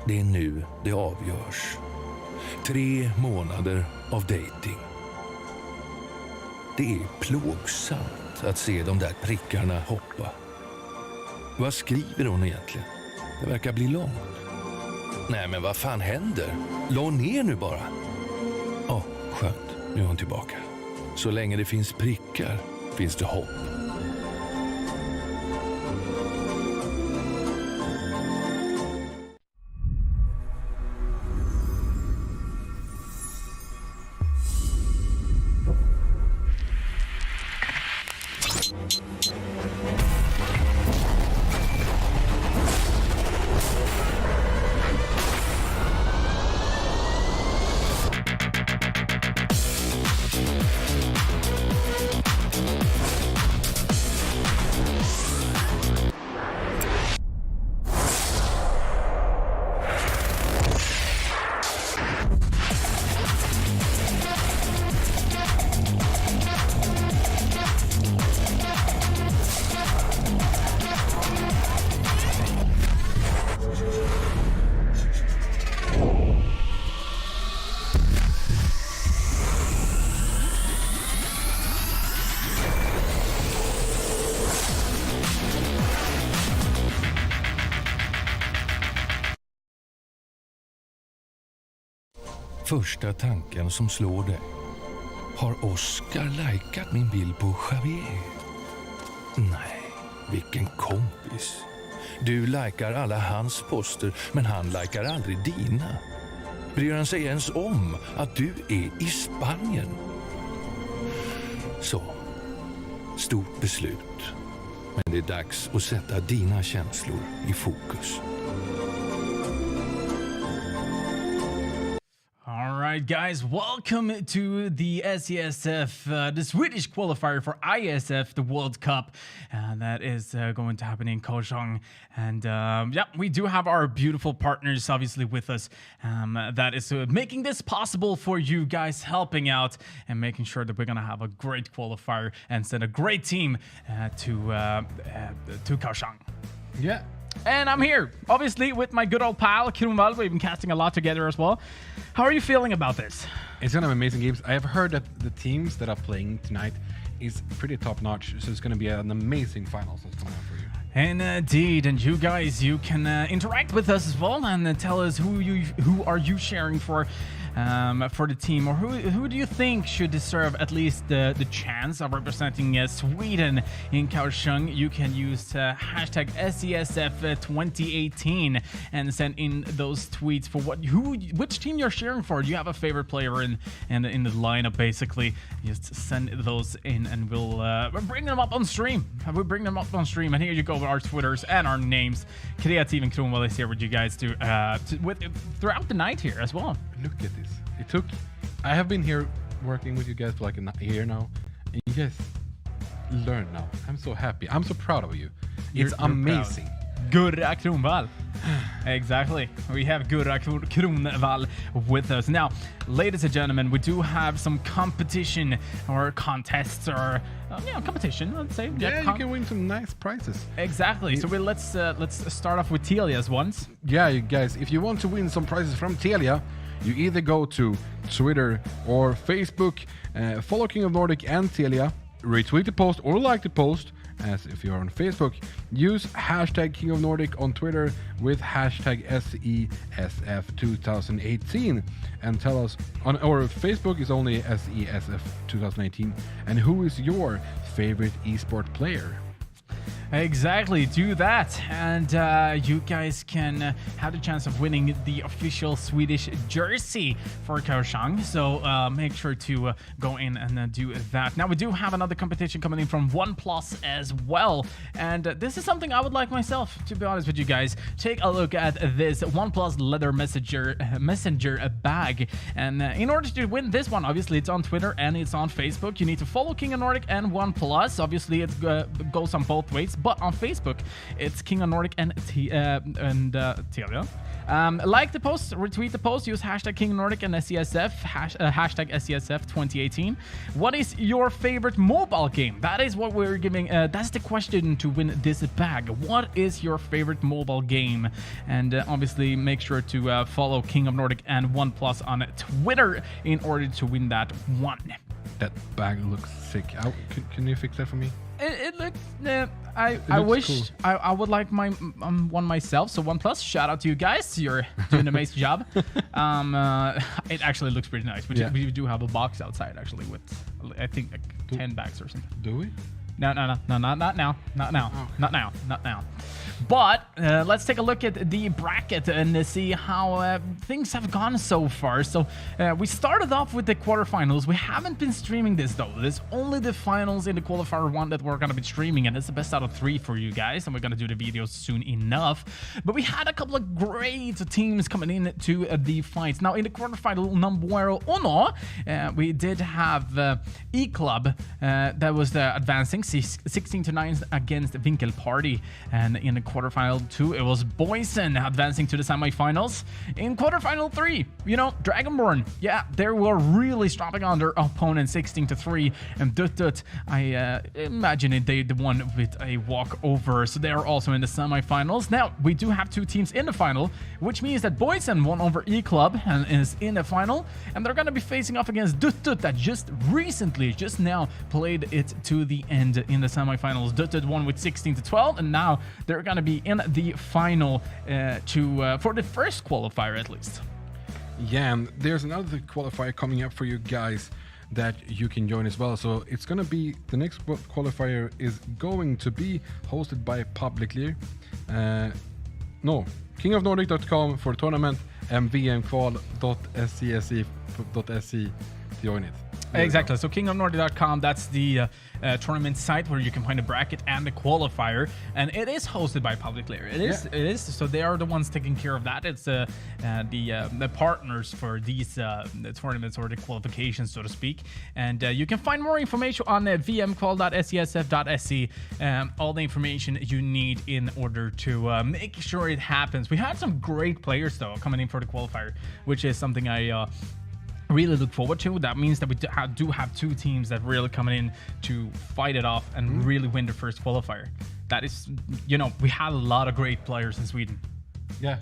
Det är nu det avgörs. 3 månader av dating. Det är plågsamt att se de där prickarna hoppa. Vad skriver hon egentligen? Det verkar bli långt. Nej, men vad fan händer? La ner nu bara. Ja, skönt. Nu är hon tillbaka. Så länge det finns prickar finns det hopp. Första tanken som slår dig. Har Oscar likat min bild på Javier? Nej, vilken kompis. Du likar alla hans poster, men han likar aldrig dina. Bryr han sig ens om att du är i Spanien? Så, stort beslut. Men det är dags att sätta dina känslor i fokus. All right, guys, welcome to the IESF, the Swedish qualifier for IESF, the World Cup, and that is going to happen in Kaohsiung. And yeah, we do have our beautiful partners, obviously, with us. That is making this possible for you guys, helping out and making sure that we're gonna have a great qualifier and send a great team to Kaohsiung. Yeah. And I'm here, obviously, with my good old pal, Kronwall. We've been casting a lot together as well. How are you feeling about this? It's going to be amazing games. I have heard that the teams that are playing tonight is pretty top-notch, so it's going to be an amazing finals that's going on for you. Indeed, and you guys, you can interact with us as well and tell us who are you cheering for the team, or who do you think should deserve at least the chance of representing Sweden in Kaohsiung. You can use hashtag IESF 2018 and send in those tweets for which team you're cheering for. Do you have a favorite player in the lineup? Basically, just send those in, and we'll bring them up on stream. We'll bring them up on stream, and here you go with our Twitters and our names. Kreativ and Kronwall is here with you guys throughout the night here as well. Look at this. I have been here working with you guys for like a year now, and you guys learn now. I'm so happy. I'm so proud of you. It's amazing. Gurra Kronvall. Exactly. We have Gurra Kronvall with us. Now, ladies and gentlemen, we do have some competition or contests or competition, let's say. Yeah, you can win some nice prizes. Exactly. So let's start off with Telia's ones. Yeah, you guys, if you want to win some prizes from Telia, you either go to Twitter or Facebook, follow King of Nordic and Telia, retweet the post or like the post. As if you're on Facebook, use hashtag King of Nordic on Twitter with hashtag SESF2018 and tell us or Facebook is only SESF 2018 and who is your favorite esport player. Exactly, do that, and you guys can have the chance of winning the official Swedish jersey for Kaohsiung. So make sure to go in and do that. Now we do have another competition coming in from OnePlus as well, and this is something I would like myself, to be honest with you guys. Take a look at this OnePlus leather messenger bag, and in order to win this one, obviously it's on Twitter and it's on Facebook. You need to follow King of Nordic and OnePlus. Obviously it goes on both ways. But on Facebook, it's King of Nordic and Telia. Like the post, retweet the post, use hashtag King of Nordic and SESF, hashtag SESF 2018. What is your favorite mobile game? That is what we're giving. That's the question to win this bag. What is your favorite mobile game? And obviously, make sure to follow King of Nordic and OnePlus on Twitter in order to win that one. That bag looks sick. Can you fix that for me? It looks. I wish cool. I would like my one myself. So OnePlus, shout out to you guys. You're doing an amazing job. It actually looks pretty nice. We do have a box outside actually with I think like 10 bags or something. Do we? No, not now. Not now. Okay. Not now. But let's take a look at the bracket and see how things have gone so far. So we started off with the quarterfinals. We haven't been streaming this though. There's only the finals in the qualifier 1 that we're going to be streaming, and it's the best out of 3 for you guys. And we're going to do the videos soon enough. But we had a couple of great teams coming in to the fights. Now in the quarterfinal numero uno, we did have E-Club that was advancing 16-9 against Winkel Party, and in the quarterfinal 2 it was Boysen advancing to the semifinals. In quarterfinal 3, Dragonborn, they were really stomping on their opponent 16-3, and Dut I imagine they won with a walkover, so they are also in the semifinals. Now we do have 2 teams in the final, which means that Boysen won over E-Club and is in the final, and they're going to be facing off against Dut that just now played it to the end in the semifinals. Dut won with 16-12, and now they're going to be in the final for the first qualifier at least. Yeah, and there's another qualifier coming up for you guys that you can join as well. So it's going to be, the next qualifier is going to be hosted by Publicly. kingofnordic.com for tournament and vmqual.scse.se to join it. Exactly. So kingofnordic.com, that's the tournament site where you can find the bracket and the qualifier, and it is hosted by Public Layer. It is. So they are the ones taking care of that. It's the partners for these the tournaments or the qualifications, so to speak. And you can find more information on vmqual.scesf.se. All the information you need in order to make sure it happens. We had some great players though coming in for the qualifier, which is something I really look forward to. That means that we do have 2 teams that really coming in to fight it off and really win the first qualifier. That is, we have a lot of great players in Sweden. Yeah,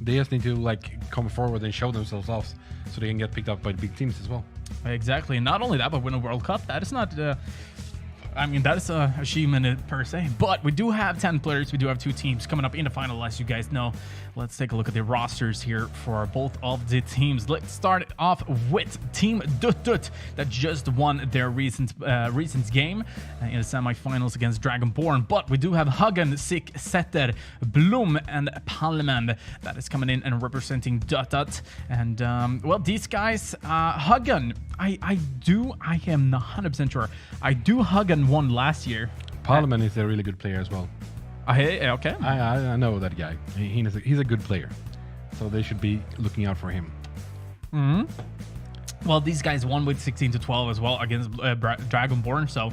they just need to come forward and show themselves off so they can get picked up by the big teams as well. Exactly. Not only that, but win a World Cup. That is not that is a achievement per se, but we do have 10 players. We do have 2 teams coming up in the final, as you guys know. Let's take a look at the rosters here for both of the teams. Let's start off with Team Dut that just won their recent game in the semifinals against Dragonborn. But we do have Hagen, Sick, Setter, Blom, and Palmen that is coming in and representing Dut. And these guys, Hagen, I am not 100% sure. Hagen won last year. Palmen is a really good player as well. Okay. I know that guy. He's a good player, so they should be looking out for him. Well, these guys won with 16-12 as well against Dragonborn, so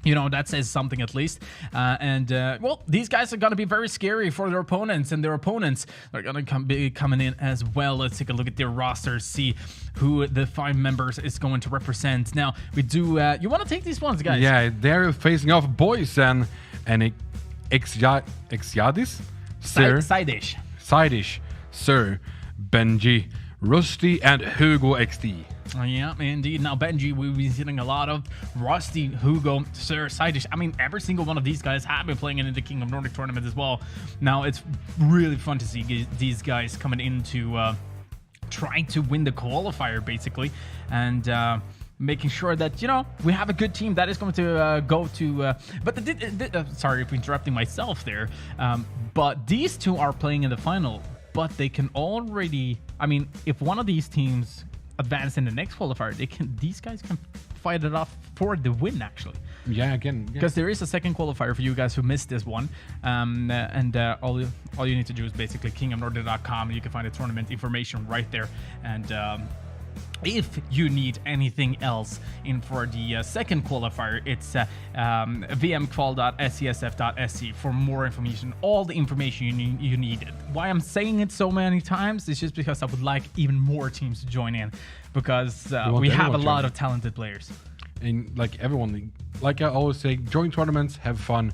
You know, that says something at least. Well, these guys are going to be very scary for their opponents, and their opponents are going to be coming in as well. Let's take a look at their rosters, see who the 5 members is going to represent. Now, we do... you want to take these ones, guys? Yeah, they're facing off Boysen and Exiadis, Sir Swedish. Sir Benji, Rusty, and Hugo XD. Yeah, indeed. Now, Benji, we've been seeing a lot of Rusty, Hugo, Sir Swedish. I mean, every single one of these guys have been playing in the King of Nordic tournament as well. Now, it's really fun to see these guys coming into trying to win the qualifier, basically, and making sure that, you know, we have a good team that is going to go to... sorry for interrupting myself there, but these two are playing in the final, but they can already... I mean, if one of these teams advance in the next qualifier, these guys can fight it off for the win, actually. Yeah, again, because there is a second qualifier for you guys who missed this one, all you need to do is basically kingofnordic.com, and you can find the tournament information right there. And if you need anything else in for the second qualifier, it's vmqual.iesf.se for more information, all the information you needed. Why I'm saying it so many times is just because I would like even more teams to join in, because we have a lot of talented players. And like everyone, like I always say, join tournaments, have fun.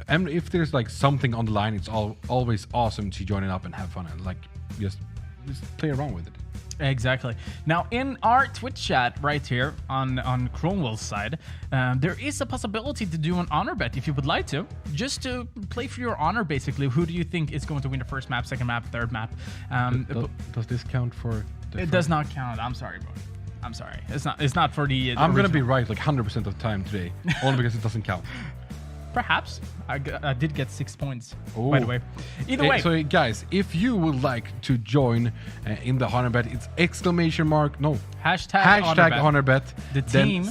And if there's like something on the line, it's always awesome to join it up and have fun and like just play around with it. Exactly. Now, in our Twitch chat right here on Cromwell's side, there is a possibility to do an honor bet if you would like to, just to play for your honor, basically. Who do you think is going to win the first map, second map, third map? Does this count for the It does not count. I'm sorry, bro. I'm sorry. It's not for the I'm going to be right like 100% of the time today, only because it doesn't count. Perhaps. I did get 6 points, by the way. Either way. So, guys, if you would like to join in the honor bet, it's exclamation mark, no. Hashtag honor bet. The team.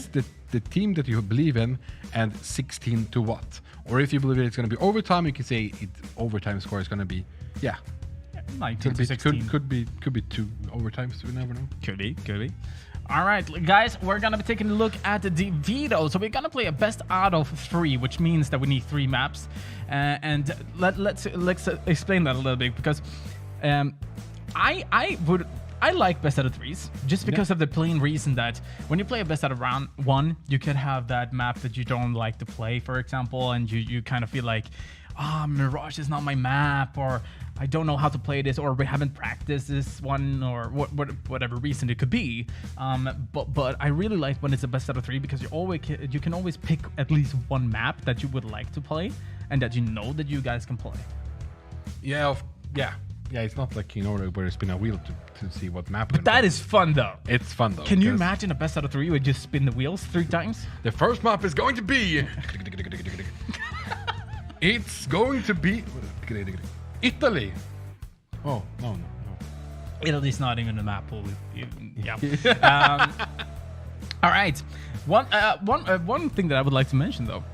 The team that you believe in, and 16 to what. Or if you believe it's going to be overtime, you can say overtime score is going to be, 19 to 16. Could be 2 overtimes, we never know. Could be. All right, guys, we're going to be taking a look at the veto. So we're going to play a best out of 3, which means that we need 3 maps. And let's explain that a little bit, because I like best out of 3s just because of the plain reason that when you play a best out of round 1, you could have that map that you don't like to play, for example, and you kind of feel like, Mirage is not my map, or I don't know how to play this, or we haven't practiced this one, or whatever reason it could be. But I really like when it's a best out of 3, because you can always pick at least one map that you would like to play and that you know that you guys can play. Yeah. It's not like King Nordic where it's been a wheel to see what map. But that is fun, though. It's fun, though. Can you imagine a best out of 3 where you just spin the wheels 3 times? The first map is going to be. It's going to be Italy. Oh, no. Italy's not even a map pool. Yeah. All right. One thing that I would like to mention, though,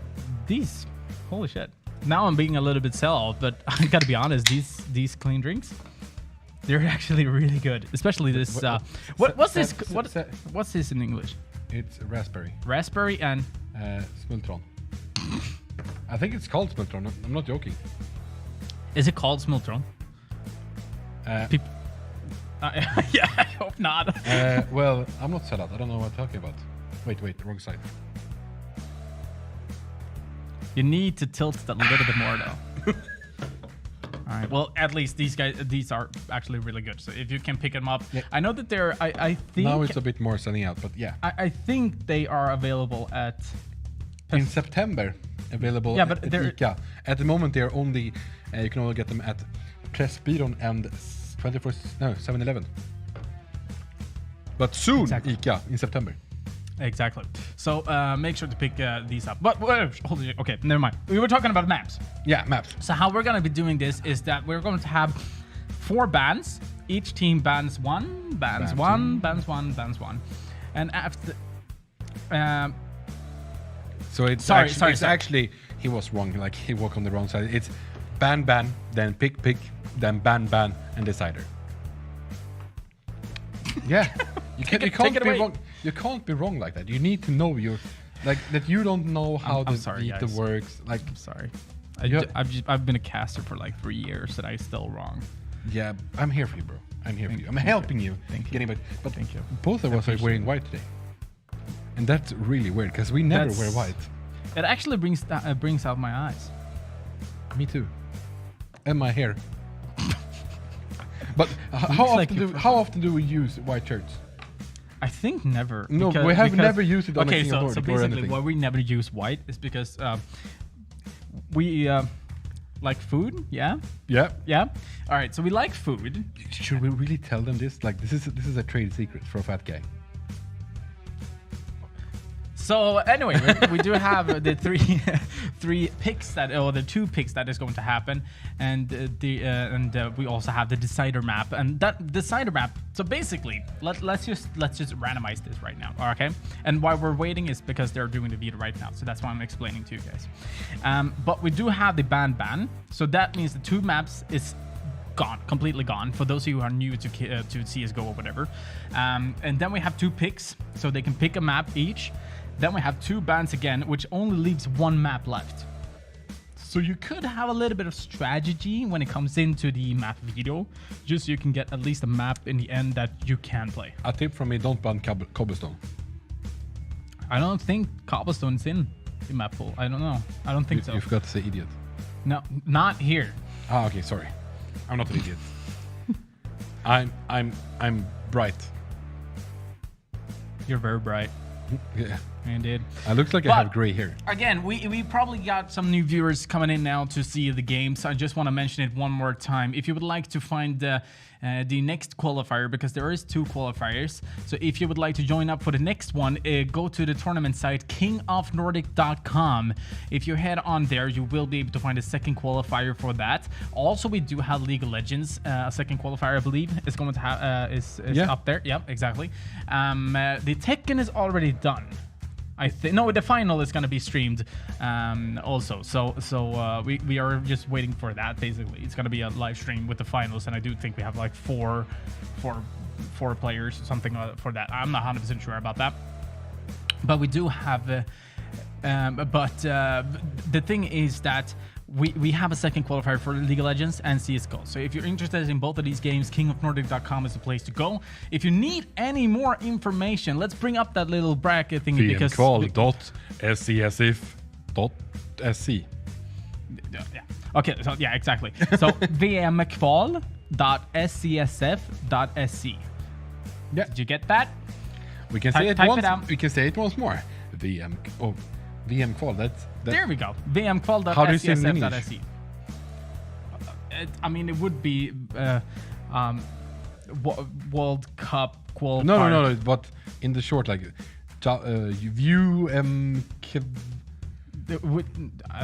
these, holy shit. Now I'm being a little bit sell-out, but I gotta be honest, these clean drinks, they're actually really good. Especially this. What's this? What's this in English? It's raspberry. Raspberry and Smultron. I think it's called Smultron. I'm not joking. Is it called Smultron? Yeah, I hope not. Well, I'm not sell-out. I don't know what I'm talking about. Wait, wrong side. You need to tilt that a little bit more, though. All right. Well, at least these are actually really good. So if you can pick them up, I know that they're. I think now it's a bit more selling out, but yeah. I think they are available at. In September, available. Yeah, but at they're ICA. At the moment, they're only. You can only get them at Pressbyrån and 7-Eleven. But soon, exactly. ICA in September. Exactly. So make sure to pick these up. But okay, never mind. We were talking about maps. Yeah, maps. So how we're going to be doing this is that we're going to have 4 bands. Each team bans 1, bans 1, bans 1, bans 1. And after... so it's sorry. Actually, he was wrong. Like, he walked on the wrong side. It's ban, then pick, then ban, and decider. Yeah. You can't be wrong. You can't be wrong like that. You need to know your Like that you don't know how I'm the sorry, Vita guys. works. Like, I'm sorry. Yeah. I've been a caster for like 3 years and I still wrong. yeah, I'm here for you, bro. I'm here for you. I'm helping you. Thank you. Getting back. But Thank you. both of us are wearing white today. And that's really weird because we never wear white. It actually brings out my eyes. Me too. And my hair. But how often do we use white shirts? I think never. No, we have never used it on a okay, King of so Nordic or basically anything. why we never use white is because we like food. Yeah. Yeah. Yeah. All right. So we like food. Should we really tell them this? Like this is a trade secret for a fat guy. So anyway, we do have the three picks or the 2 picks that is going to happen, and we also have the decider map, and that decider map. So basically, let's just randomize this right now, okay? And why we're waiting is because they're doing the Vita right now, so that's why I'm explaining to you guys. But we do have the ban, so that means the 2 maps is gone, completely gone, for those of you who are new to CSGO or whatever. And then we have 2 picks, so they can pick a map each. Then we have 2 bans again, which only leaves 1 map left. So you could have a little bit of strategy when it comes into the map video, just so you can get at least a map in the end that you can play. A tip from me: don't ban cobblestone. I don't think cobblestone's in the map pool. I don't know. I don't think so. You forgot to say idiot. No, not here. Ah, okay, sorry. I'm not an idiot. I'm bright. You're very bright. Yeah. Indeed. I look like I have gray hair. Again, we probably got some new viewers coming in now to see the game, so I just want to mention it one more time. If you would like to find the next qualifier, because there is 2 qualifiers, so if you would like to join up for the next one, go to the tournament site kingofnordic.com. If you head on there, you will be able to find a second qualifier for that. Also, we do have League of Legends, a second qualifier, I believe, is going to have is up there. Yep, exactly. The Tekken is already done. I think no, the final is going to be streamed also. So we are just waiting for that. Basically, it's going to be a live stream with the finals, and I do think we have like four players or something for that. I'm not 100% sure about that, but we do have. The thing is that we have a second qualifier for League of Legends and CSGO. So if you're interested in both of these games, kingofnordic.com is the place to go. If you need any more information, let's bring up that little bracket thingy because vmqual.scSF.sc. Yeah. Okay, so yeah, exactly. So vmqual.scsf.sc. Yeah. Did you get that? We can say it type once. it out. We can say it once more. vmqual. That's there we go. vmqual.scsf.sc. I mean, it would be World Cup qualifier. No. But in the short, like view I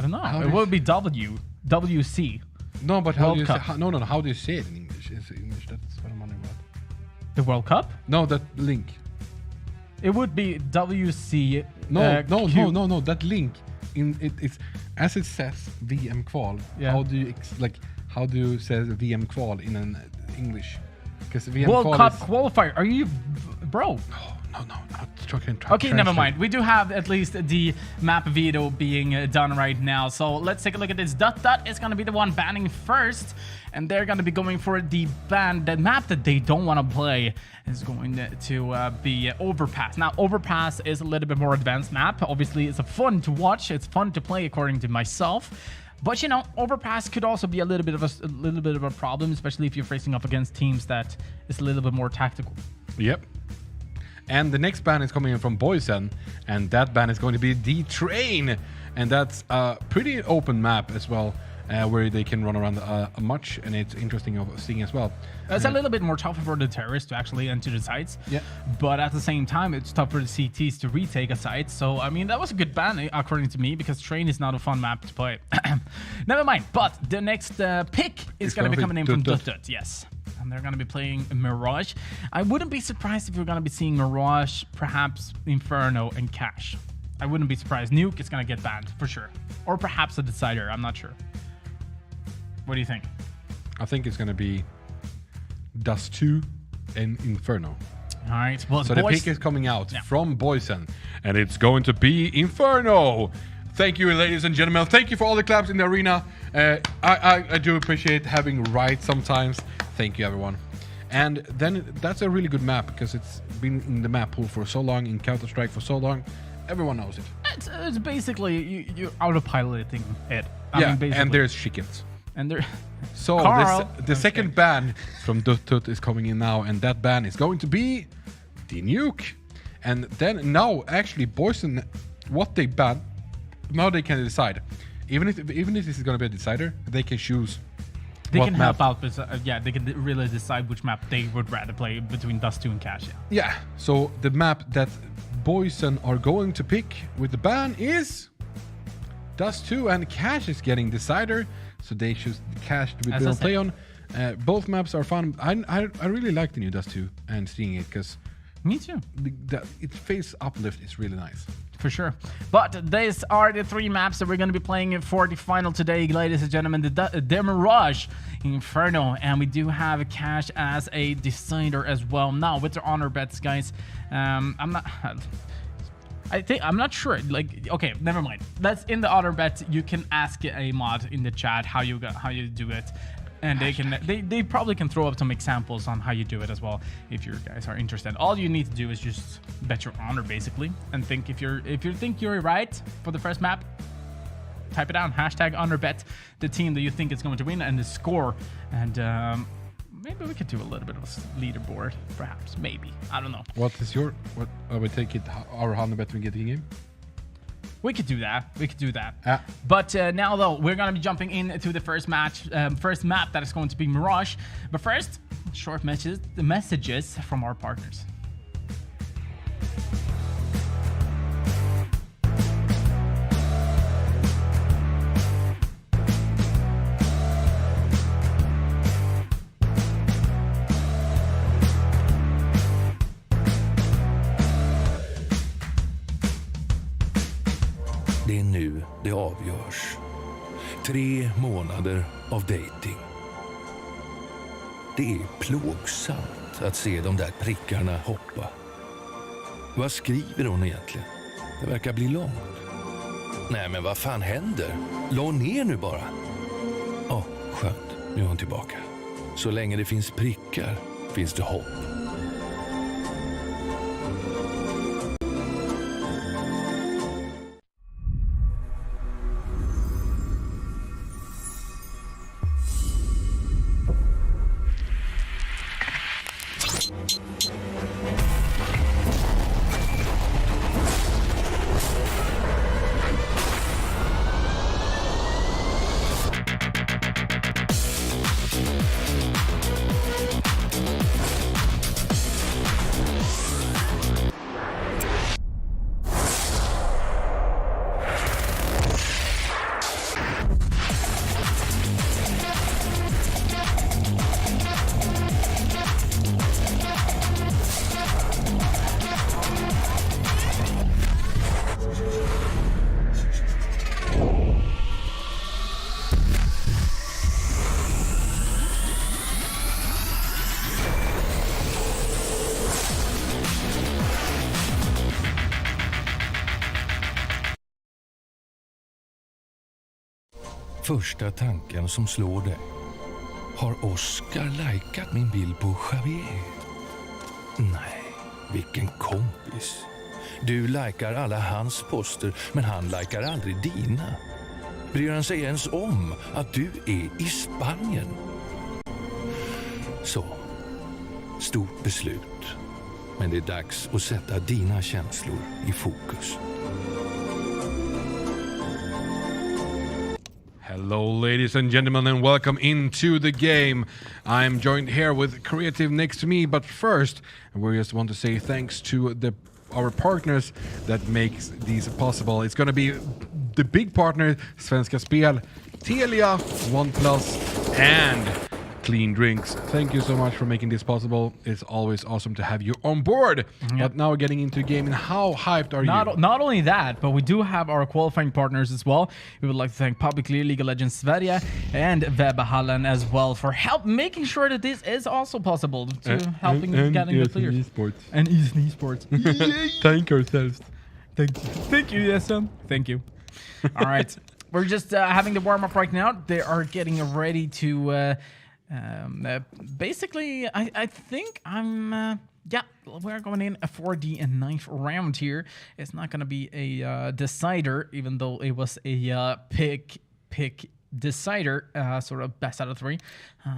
don't know. It would be WC. No, but how World do you Cup. say? No. How do you say it in English? Is it English? That's what I'm wondering about. The World Cup? No, that link. It would be WC. No. Q. That link it's as it says VM qual. Yeah. How do you say VM qual in an English? Because VM World qual Cup is, qualifier. Are you, bro? No. Not talking. Okay, never mind. We do have at least the map video being done right now. So let's take a look at this. Dot is going to be the one banning first. And they're going to be going for the map that they don't want to play is going to be Overpass. Now, Overpass is a little bit more advanced map. Obviously, it's fun to watch. It's fun to play, according to myself. But you know, Overpass could also be a little bit of a problem, especially if you're facing up against teams that is a little bit more tactical. Yep. And the next ban is coming in from Boysen, and that ban is going to be the Train, and that's a pretty open map as well, where they can run around much, and it's interesting of seeing as well. It's a little bit more tougher for the terrorists to actually enter the sites, yeah. But at the same time, it's tough for the CTs to retake a site. So I mean, that was a good ban according to me, because Train is not a fun map to play. Never mind. But the next pick is going to be coming in from Dut. Yes. And they're going to be playing Mirage. I wouldn't be surprised if we're going to be seeing Mirage, perhaps Inferno, and Cash. I wouldn't be surprised. Nuke is going to get banned for sure. Or perhaps a Decider. I'm not sure. What do you think? I think it's going to be Dust 2 and Inferno. All right. Well, so the pick is coming out from Boysen. and it's going to be Inferno. Thank you, ladies and gentlemen. Thank you for all the claps in the arena. I do appreciate having right sometimes. Thank you, everyone. And then that's a really good map because it's been in the map pool for so long, in Counter-Strike for so long. Everyone knows it. It's basically you're autopiloting it. I mean, basically. And there's chickens. And there. So the second ban from Duttut is coming in now, and that ban is going to be the nuke. And then now, actually, Boyson, what they ban, now they can decide. Even if this is going to be a decider, they can choose. They can help out, but they can really decide which map they would rather play between Dust 2 and Cash. Yeah. So the map that Boyson are going to pick with the ban is Dust 2, and Cash is getting decider. So they choose Cash to be play on. Both maps are fun. I really like the new Dust 2 and seeing it because me too. Its face uplift is really nice. For sure. But these are the 3 maps that we're going to be playing for the final today, ladies and gentlemen. The Mirage, Inferno, and we do have Cash as a decider as well. Now, with the honor bets, guys, I'm not sure. Like, okay, never mind. That's in the honor bet. You can ask a mod in the chat how you do it. And they probably can throw up some examples on how you do it as well if you guys are interested. All you need to do is just bet your honor basically, and think if you think you're right for the first map, type it down, #honorbet the team that you think is going to win and the score, and maybe we could do a little bit of a leaderboard, perhaps, maybe, I don't know. What I would take it our honor bet we get in game. We could do that. But now, though, we're going to be jumping into the first map that is going to be Mirage. But first, short messages from our partners. Det är nu det avgörs. 3 månader av dating. Det är plågsamt att se de där prickarna hoppa. Vad skriver hon egentligen? Det verkar bli långt. Nej, men vad fan händer? La ner nu bara. Skönt. Nu är hon tillbaka. Så länge det finns prickar finns det hopp. Första tanken som slår dig. Har Oscar likat min bild på Javier? Nej, vilken kompis. Du likar alla hans poster, men han likar aldrig dina. Bryr han sig ens om att du är i Spanien? Så, stort beslut. Men det är dags att sätta dina känslor i fokus. Hello, ladies and gentlemen, and welcome into the game. I'm joined here with Creative next to me, but first, we just want to say thanks to our partners that makes these possible. It's going to be the big partner, Svenska Spel, Telia, OnePlus, and Clean Drinks. Thank you so much for making this possible. It's always awesome to have you on board. Yep. But now we're getting into the game, and how hyped are you? Not only that, but we do have our qualifying partners as well. We would like to thank Publicly League of Legends Sverige and Webhallen as well for help making sure that this is also possible to helping getting the players. Esports. And Esports. Thank yourselves. Thank you, Yesen. Thank you. All right. We're just having the warm-up right now. They are getting ready to... basically, I think I'm... yeah, we're going in for the ninth round here. It's not going to be a decider, even though it was a pick decider, sort of best out of 3.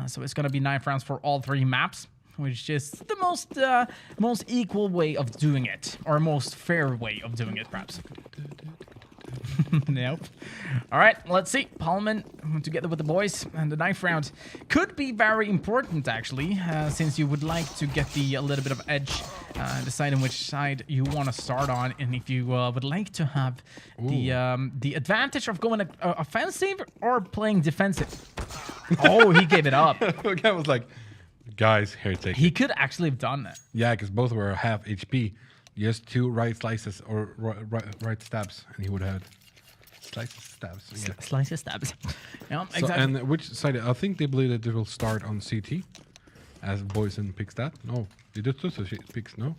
So it's going to be 9 rounds for all 3 maps, which is the most equal way of doing it, or most fair way of doing it, perhaps. Nope. All right, let's see. Pullman together with the boys, and the 9th round could be very important, actually, since you would like to get a little bit of edge, deciding which side you want to start on, and if you would like to have the advantage of going offensive or playing defensive. Oh, he gave it up. The guy was like, guys, here, take He it. could actually have done that. Yeah, because both were half HP. Just 2 right slices or right stabs, and he would have slices, stabs. Yeah. Slices, stabs. Yeah, So, exactly. and which side? I think they believe that they will start on CT, as Boysen picks that. No, they just picks no.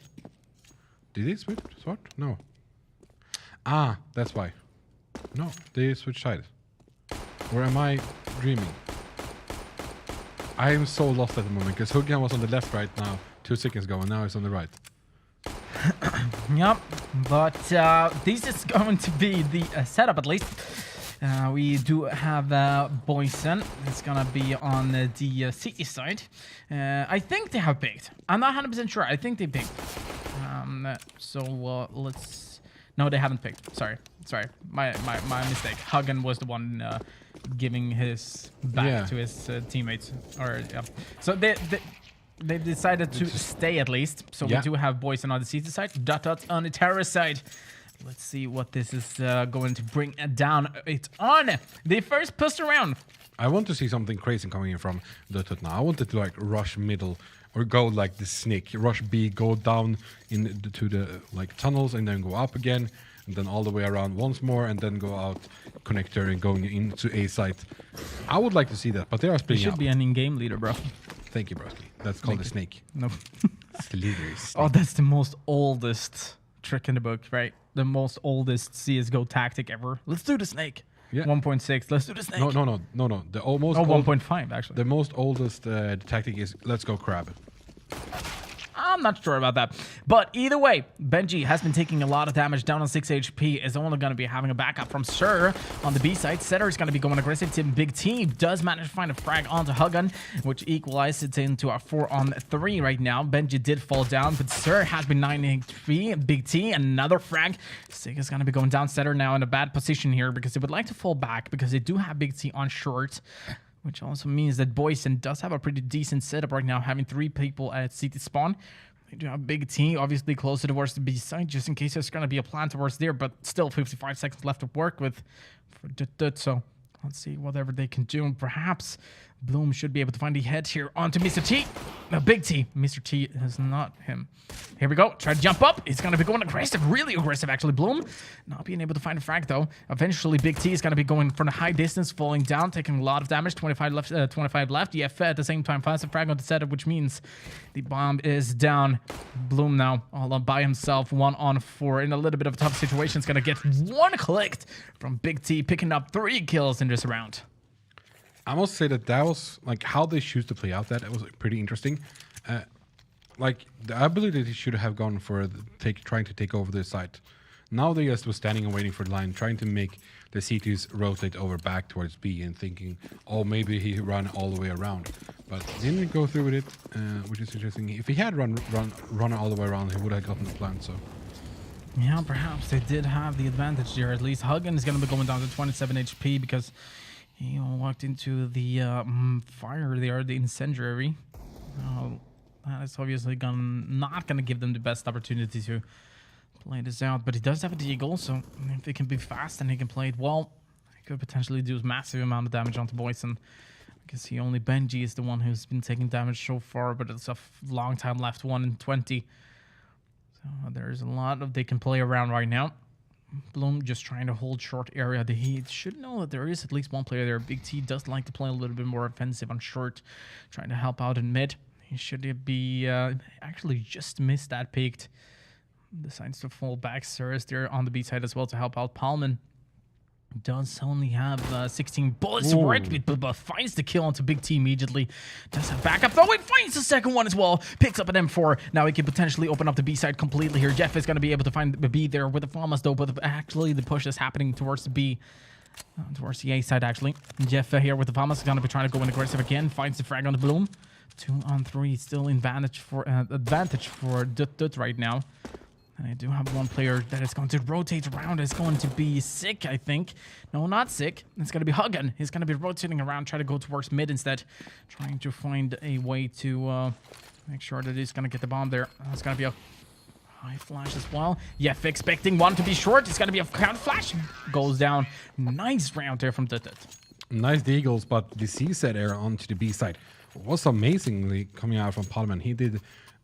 Did they switch? Sword? No. Ah, that's why. No, they switched sides. Or am I dreaming? I am so lost at the moment because Huggan was on the left right now 2 seconds ago, and now it's on the right. Yep, but this is going to be the setup, at least. We do have Boysen. It's gonna be on the city side. I think they have picked. I'm not 100% sure. I think they picked. So let's... No, they haven't picked. Sorry. My mistake. Huggan was the one giving his back to his teammates. Or yeah. So they've decided to stay, at least. So we do have Boysen on the city side. Dot on the terrorist side. Let's see what this is going to bring down. It's on the first push around. I want to see something crazy coming in from Dot now. I want it to like rush middle or go like the snake. Rush B, go down to the like tunnels and then go up again. And then all the way around once more and then go out connector and going into A site. I would like to see that, but they are You splitting should up. be an in-game leader, bro. Thank you, Broski. That's called a snake. No. Slithers. Oh, that's the most oldest trick in the book, right? The most oldest CSGO tactic ever. Let's do the snake. Yeah. 1.6. Let's do the snake. No. The almost Oh, 1.5, actually. the most oldest tactic is let's go crab. I'm not sure about that. But either way, Benji has been taking a lot of damage, down on 6 HP. Is only going to be having a backup from Sir on the B side. Setter is going to be going aggressive. Tim Big T does manage to find a frag onto Huggan, which equalizes it into a 4-on-3 right now. Benji did fall down, but Sir has been 9 HP. Big T, another frag. Sig is going to be going down. Setter now in a bad position here because they would like to fall back because they do have Big T on short. Which also means that Boysen does have a pretty decent setup right now, having 3 people at CT spawn. They do have Big T, obviously closer towards the B side, just in case there's going to be a plan towards there, but still 55 seconds left to work with for Dut. So let's see whatever they can do, and perhaps Bloom should be able to find the head here onto Mr. T. No, Big T. Mr. T is not him. Here we go. Try to jump up. He's going to be going aggressive. Really aggressive, actually. Bloom not being able to find a frag, though. Eventually, Big T is going to be going from a high distance, falling down, taking a lot of damage. 25 left. 25 left. EF at the same time finds a frag on the setup, which means the bomb is down. Bloom now all by himself. 1-on-4 in a little bit of a tough situation. Is going to get 1 clicked from Big T, picking up 3 kills in this round. I must say that was like how they choose to play out that. It was pretty interesting. Like I believe that he should have gone for trying to take over the site. Now they just was standing and waiting for the line, trying to make the CTs rotate over back towards B and thinking, oh, maybe he run all the way around, but didn't go through with it, which is interesting. If he had run all the way around, he would have gotten the plan. So. Yeah, perhaps they did have the advantage there. At least Huggan is going to be going down to 27 HP because he walked into the fire there, the incendiary. That is obviously not going to give them the best opportunity to play this out. But he does have a deagle, so if he can be fast and he can play it well, he could potentially do a massive amount of damage onto Boysen. I can see only Benji is the one who's been taking damage so far, but it's a long time left, 1 in 20. So there's a lot of they can play around right now. Bloom just trying to hold short area. He should know that there is at least one player there. Big T does like to play a little bit more offensive on short, trying to help out in mid. He should be actually just missed that peaked. Decides to fall back. Surus there on the B side as well to help out Palman. Does only have 16 bullets to work with, but finds the kill onto Big T immediately. Does have backup though, it finds the second one as well. Picks up an M4. Now he can potentially open up the B side completely here. Jeff is going to be able to find the B there with the FAMAS though, but actually the push is happening towards the B. Towards the A side actually. Jeff here with the FAMAS is going to be trying to go in aggressive again. Finds the frag on the Bloom. 2 on 3, still advantage for Dut right now. And I do have one player that is going to rotate around. It's going to be Sick, I think. No, not Sick. It's going to be Huggan. He's going to be rotating around, trying to go towards mid instead. Trying to find a way to make sure that he's going to get the bomb there. It's going to be a high flash as well. Yef expecting one to be short. It's going to be a counter flash. Goes down. Nice round there from Dut. Nice Deagles, but the C-set air onto the B side was amazingly coming out from Palman. He did...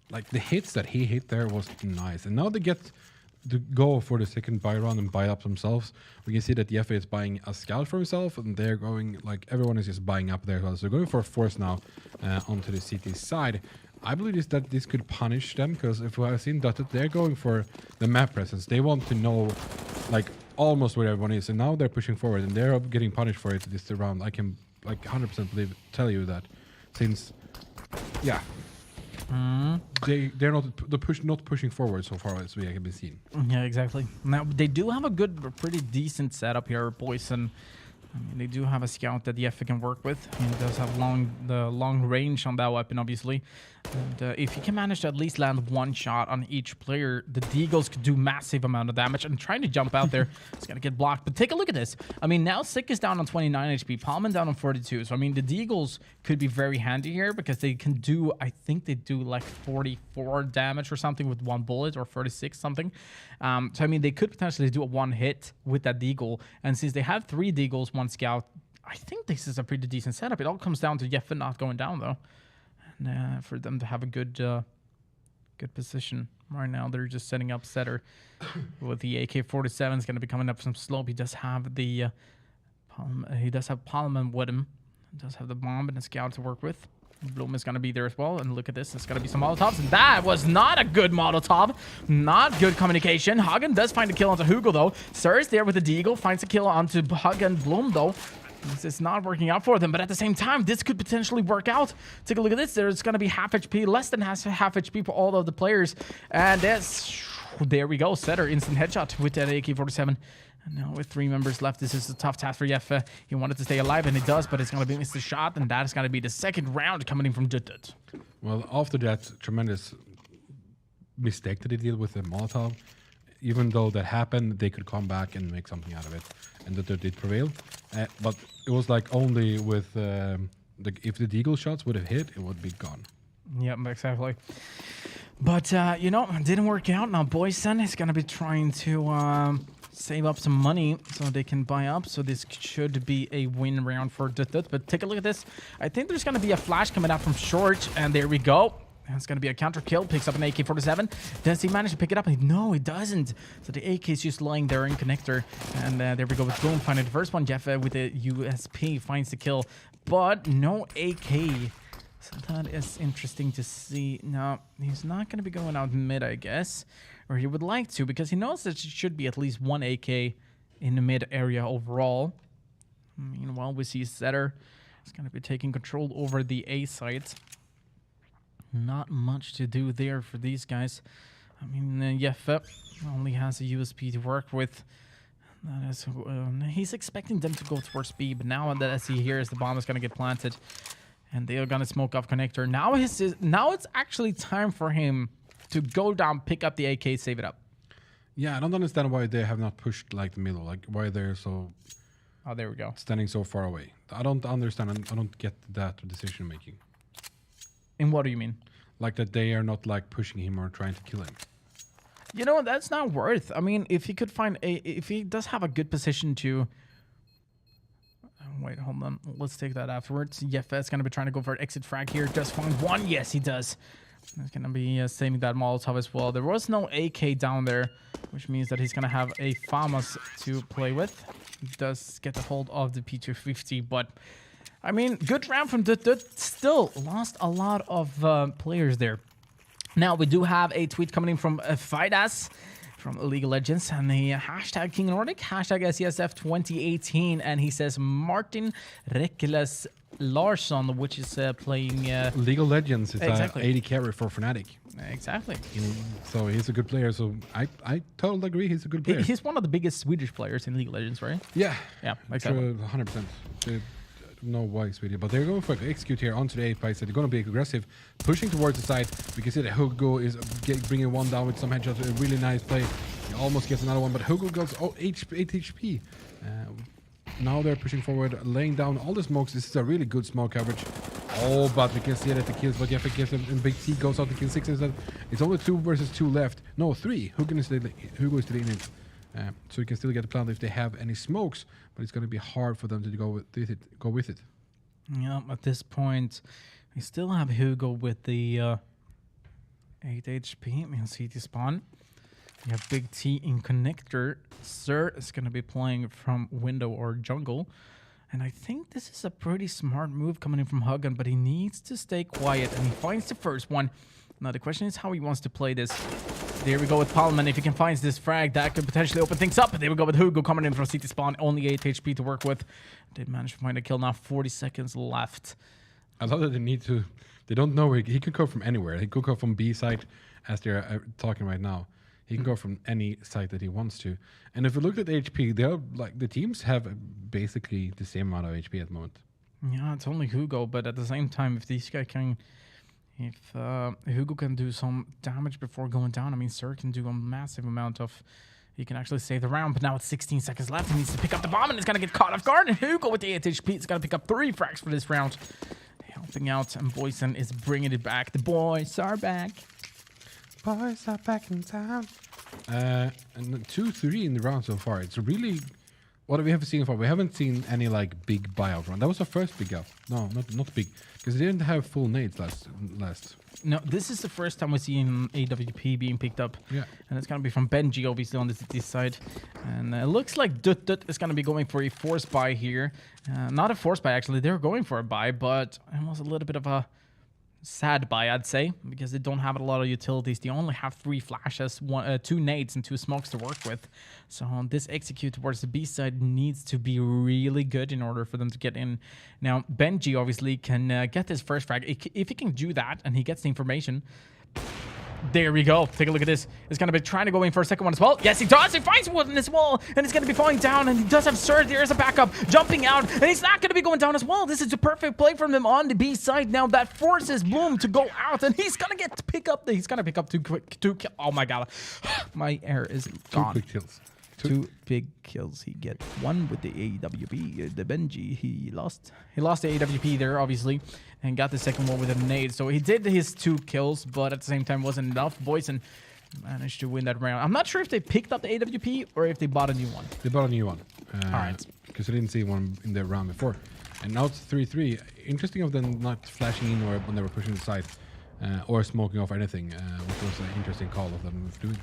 Like, the hits that he hit there was nice. And now they get to go for the second buy round and buy up themselves. We can see that the FA is buying a scout for himself, and they're going, like, everyone is just buying up there as well. So they're going for a force now onto the CT side. I believe that this could punish them, because if we have seen that they're going for the map presence. They want to know, like, almost where everyone is. And now they're pushing forward, and they're getting punished for it this round. I can, like, 100% tell you that. Since, yeah. They're not pushing forward so far as we have been seen. Yeah, exactly. Now they do have a pretty decent setup here, boys, and I mean, they do have a scout that the FA can work with. He does have the long range on that weapon, obviously. And if you can manage to at least land one shot on each player, the Deagles could do massive amount of damage. And trying to jump out there, it's gonna get blocked. But take a look at this. I mean, now Sick is down on 29 HP, Palman down on 42. So I mean, the Deagles could be very handy here because they can do, I think they do like 44 damage or something with one bullet, or 36 something. So I mean, they could potentially do a one hit with that Deagle. And since they have 3 Deagles, 1 scout, I think this is a pretty decent setup. It all comes down to Jeffen not going down though. And for them to have a good position right now, they're just setting up Setter with the AK-47 is going to be coming up some slope. He does have the Palman with him. He does have the bomb and a scout to work with. Bloom is going to be there as well. And look at this. It's going to be some Molotovs. And that was not a good Molotov. Not good communication. Hagen does find a kill onto Hugo, though. Sir is there with the Deagle. Finds a kill onto Hagen Bloom, though. This is not working out for them, but at the same time, this could potentially work out. Take a look at this. There's going to be half HP, less than half HP for all of the players. And there we go. Setter, instant headshot with that AK-47. And now with 3 members left, this is a tough task for Jeff. He wanted to stay alive, and he does, but it's going to be missed a shot, and that is going to be the second round coming in from Dut. Well, after that tremendous mistake that they did with the Molotov, even though that happened, they could come back and make something out of it. And Dut did prevail. But it was like only with... if the Deagle shots would have hit, it would be gone. Yep, exactly. But, you know, it didn't work out. Now, Boysen is going to be trying to save up some money so they can buy up. So this should be a win round for Dut. But take a look at this. I think there's going to be a flash coming out from short. And there we go. It's going to be a counter kill. Picks up an AK-47. Does he manage to pick it up? No, he doesn't. So the AK is just lying there in connector. And there we go with Boom. Finding the first one. Jeff with the USP finds the kill. But no AK. So that is interesting to see. No, he's not going to be going out mid, I guess. Or he would like to, because he knows that it should be at least 1 AK in the mid area overall. Meanwhile, we see Setter is going to be taking control over the A site. Not much to do there for these guys. I mean, Jeff only has a USP to work with. That is, he's expecting them to go towards B, but now that as he hears the bomb is going to get planted, and they are going to smoke off connector. Now it's actually time for him to go down, pick up the AK, save it up. Yeah, I don't understand why they have not pushed like the middle, like why they're so... Oh, there we go. Standing so far away. I don't understand. I don't get that decision making. And what do you mean? Like that they are not like pushing him or trying to kill him. You know, that's not worth. I mean, if he could find if he does have a good position to... Wait, hold on. Let's take that afterwards. Jeff's going to be trying to go for an exit frag here. Does find one. Yes, he does. He's going to be saving that Molotov as well. There was no AK down there, which means that he's going to have a FAMAS to play with. He does get a hold of the P250, but... I mean, good round from Dut. Still lost a lot of players there. Now, we do have a tweet coming in from Fidas from League of Legends, and the hashtag King Nordic, hashtag IESF 2018, and he says Martin Rekles Larsson, which is playing... League of Legends is exactly. 80 carry for Fnatic. Exactly. So he's a good player, so I totally agree he's a good player. He's one of the biggest Swedish players in League of Legends, right? Yeah. Yeah, exactly. 100%. Don't know why Sweden, but they're going for execute here onto the 8 bikes. They're going to be aggressive, pushing towards the side. We can see that Hugo is bringing one down with some headshots. A really nice play. He almost gets another one, but Hugo goes 8 HP. Now they're pushing forward, laying down all the smokes. This is a really good smoke coverage. Oh, but we can see that the kills, but Jeffrey gives them, and Big T goes out to kill 6 instead. It's only 2 versus 2 left. No, 3. Hugo is still in it. So you can still get the plant if they have any smokes, but it's going to be hard for them to go with it. Yeah, at this point, we still have Hugo with the 8 HP. I mean, CT spawn. We have Big T in connector. Sir is going to be playing from window or jungle. And I think this is a pretty smart move coming in from Huggan, but he needs to stay quiet, and he finds the first one. Now, the question is how he wants to play this. There we go with Palman. If he can find this frag, that could potentially open things up. There we go with Hugo coming in from CT spawn. Only 8 HP to work with. Did manage to find a kill now. 40 seconds left. I love that they don't know where he could go from anywhere. He could go from B side, as they're talking right now. He can go from any site that he wants to. And if we look at the HP, they're like the teams have basically the same amount of HP at the moment. Yeah, it's only Hugo, but at the same time, if these guys can... If Hugo can do some damage before going down, I mean, Sir can do a massive amount of... He can actually save the round, but now it's 16 seconds left. He needs to pick up the bomb, and it's going to get caught off guard. And Hugo with the 8 HP is going to pick up 3 frags for this round. Helping out, and Boyson is bringing it back. The boys are back. Boys are back in town. And 2-3 in the round so far. It's really... What have we ever seen before? We haven't seen any like big buyout run. That was the first big up. No, not big. Because they didn't have full nades last. No, this is the first time we're seeing AWP being picked up. Yeah. And it's going to be from Benji, obviously, on this side. And it looks like Dut is going to be going for a force buy here. Not a force buy, actually. They're going for a buy, but it was a little bit of a sad buy, I'd say, because they don't have a lot of utilities. They only have 3 flashes, 2 nades, and 2 smokes to work with. So this execute towards the B side needs to be really good in order for them to get in. Now, Benji obviously can get this first frag. If he can do that and he gets the information... There we go. Take a look at this. He's going to be trying to go in for a second one as well. Yes, he does. He finds one as well. And he's going to be falling down. And he does have Surge. There's a backup. Jumping out. And he's not going to be going down as well. This is a perfect play from them on the B side. Now that forces Bloom to go out. And he's going to get to pick up. He's going to pick up 2 quick. Oh my God. My air is gone. 2 quick kills. 2 big kills. He get 1 with the AWP. The Benji, he lost the AWP there, obviously, and got the second one with a nade. So he did his 2 kills, but at the same time wasn't enough. Boyson managed to win that round. I'm not sure if they picked up the AWP or if they bought a new one. They bought a new one. All right. Because I didn't see one in the round before. And now it's 3-3. Interesting of them not flashing in or when they were pushing the side or smoking off anything, which was an interesting call of them doing.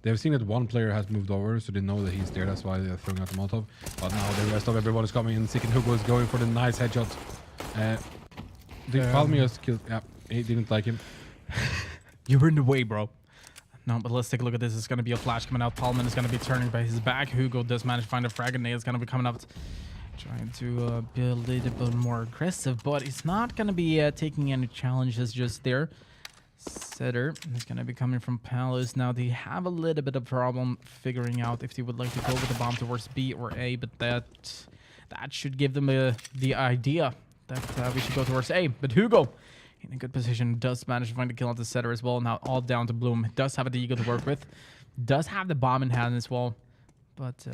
They've seen that one player has moved over, so they know that he's there. That's why they're throwing out the Molotov. But now the rest of everyone is coming in. Sick and Hugo is going for the nice headshots. Did Palmius kill? Yeah, he didn't like him. You were in the way, bro. No, but let's take a look at this. It's going to be a flash coming out. Palman is going to be turning by his back. Hugo does manage to find a frag, and Nail's going to be coming up, trying to be a little bit more aggressive. But he's not going to be taking any challenges just there. Setter is going to be coming from Palace. Now they have a little bit of problem figuring out if they would like to go with the bomb towards B or A, but that should give them the idea that we should go towards A. But Hugo in a good position does manage to find a kill on the Setter as well. Now all down to Bloom. Does have a Deagle to work with. Does have the bomb in hand as well. But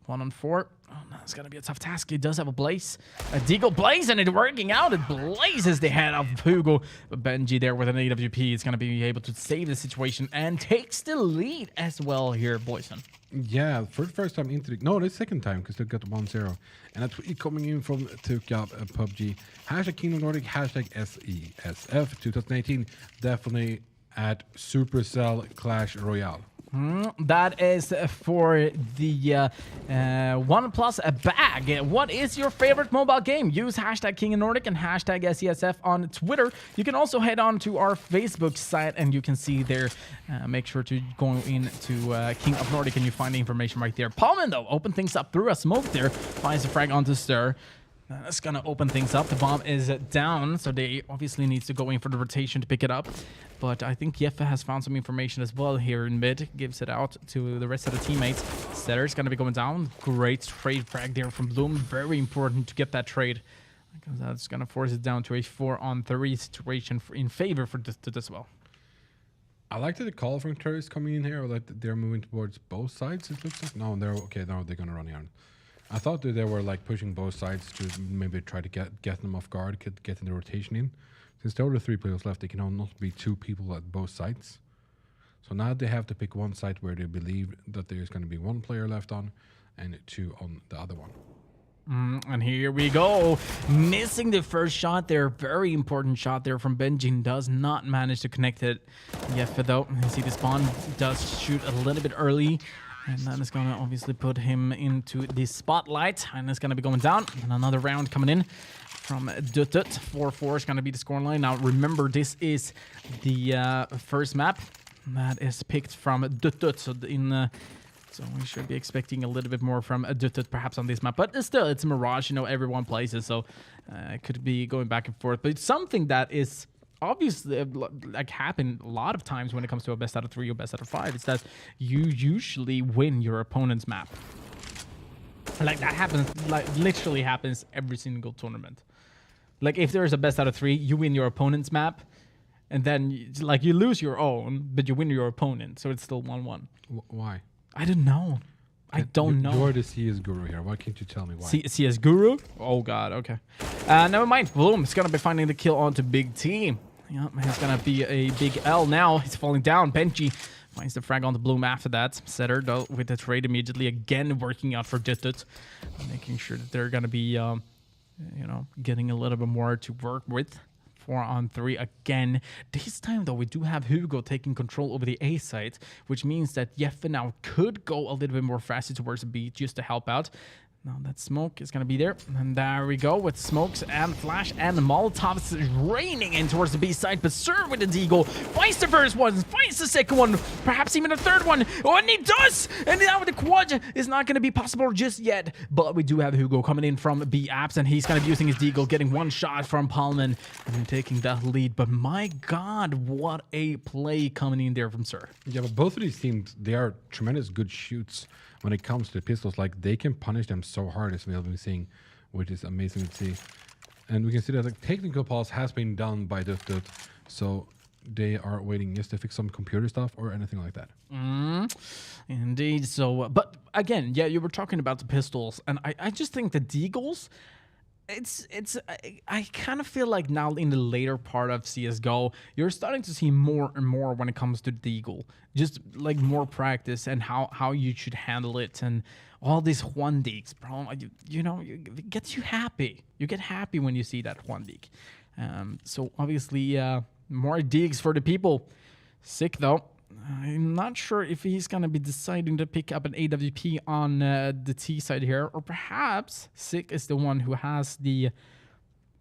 1 on 4. Oh, no, it's going to be a tough task. He does have a Blaze. A Deagle Blaze, and it's working out. It blazes the head of Hugo. But Benji there with an AWP is going to be able to save the situation and takes the lead as well here, Boyson. Yeah, for the first time into the... No, the second time, because they got 1-0. And a tweet coming in from Tuka PUBG. Hashtag Kingdom Nordic, hashtag SESF 2018. Definitely at Supercell Clash Royale. That is for the OnePlus bag. What is your favorite mobile game? Use hashtag King of Nordic and hashtag IESF on Twitter. You can also head on to our Facebook site and you can see there. Make sure to go into King of Nordic and you find the information right there. Palmen, though, open things up through a smoke there. Finds a frag onto Stir. That's gonna open things up. The bomb is down, so they obviously need to go in for the rotation to pick it up. But I think Jeffe has found some information as well here in mid. Gives it out to the rest of the teammates. Setter's gonna be going down. Great trade frag there from Bloom. Very important to get that trade, because that's gonna force it down to a 4-on-3 situation in favor for this as well. I like that the call from terrorists coming in here, or that they're moving towards both sides. It looks like no, they're okay. No, they're gonna run here. I thought that they were like pushing both sides to maybe try to get them off guard, get in the rotation in. Since there are 3 players left, they can not be 2 people at both sides. So now they have to pick one side where they believe that there's going to be 1 player left on and 2 on the other one. And here we go. Missing the first shot there. Very important shot there from Benjin. Does not manage to connect it. Jeffe, though, you see the spawn does shoot a little bit early. And that is going to obviously put him into the spotlight. And it's going to be going down. And another round coming in from Dutut. 4-4 is going to be the scoreline. Now, remember, this is the first map that is picked from Dutut. So we should be expecting a little bit more from Dutut perhaps on this map. But still, it's a Mirage. You know, everyone plays it. So it could be going back and forth. But it's something that is obviously like happen a lot of times when it comes to a best out of 3 or best out of 5. It's that you usually win your opponent's map. Like that happens, like literally happens every single tournament. Like if there's a best out of 3, you win your opponent's map, and then like you lose your own, but you win your opponent, so it's still 1-1. Why? I don't know. I don't know. You're the CS guru here. Why can't you tell me why? CS guru? Oh god, okay. Never mind. Bloom is gonna be finding the kill onto Big T. Yeah, it's gonna be a big L now. He's falling down. Benji finds the frag on the Bloom after that. Setter, though, with the trade immediately again working out for Dutut. Making sure that they're gonna be, you know, getting a little bit more to work with. 4-on-3 again. This time, though, we do have Hugo taking control over the A site, which means that Jeffe now could go a little bit more faster towards the B just to help out. Now that smoke is going to be there. And there we go with smokes and flash and Molotovs raining in towards the B side. But Sir with the deagle finds the first one, finds the second one, perhaps even the third one. Oh, and he does! And now the quad is not going to be possible just yet. But we do have Hugo coming in from B apps, and he's going to be using his deagle, getting one shot from Palmen and taking that lead. But my god, what a play coming in there from Sir. Yeah, but both of these teams, they are tremendous good shoots when it comes to the pistols. Like, they can punish them so hard, as we have been seeing, which is amazing to see. And we can see that the technical pause has been done by Dutut, so they are waiting just to fix some computer stuff or anything like that. Indeed. So, but again, yeah, you were talking about the pistols, and I just think the deagles, I kind of feel like now in the later part of CSGO, you're starting to see more and more when it comes to the deagle. Just like more practice and how you should handle it, and all these Juan Deeks, bro. You know, it gets you happy. You get happy when you see that Juan Deek. So obviously, more Deeks for the people. Sick though. I'm not sure if he's going to be deciding to pick up an AWP on the T side here, or perhaps Sick is the one who has the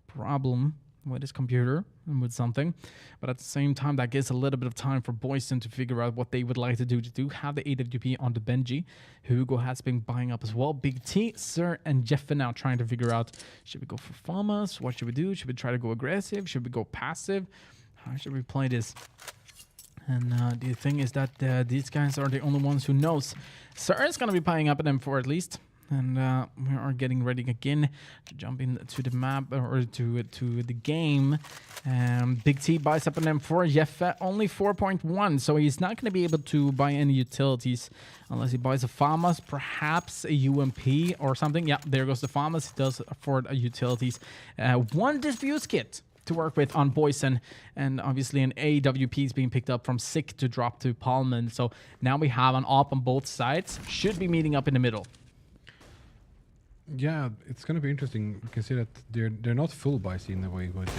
problem with his computer and with something. But at the same time, that gives a little bit of time for Boyson to figure out what they would like to do. To do have the AWP on the Benji. Hugo has been buying up as well. Big T, Sir, and Jeffe now trying to figure out, should we go for Famas? What should we do? Should we try to go aggressive? Should we go passive? How should we play this? And the thing is that these guys are the only ones who knows. Sir is going to be buying up at M4 at least. And we are getting ready again to jump into the map, or to the game. Big T buys up an M4. Jeffe only 4.1, so he's not going to be able to buy any utilities unless he buys a FAMAS, perhaps a UMP or something. Yeah, there goes the FAMAS. He does afford a utilities. One diffuse kit to work with on Boyson, and obviously an AWP is being picked up from Sick to drop to Palmen. So now we have an op on both sides. Should be meeting up in the middle. Yeah, it's gonna be interesting. You can see that they're not full buys in the way what they.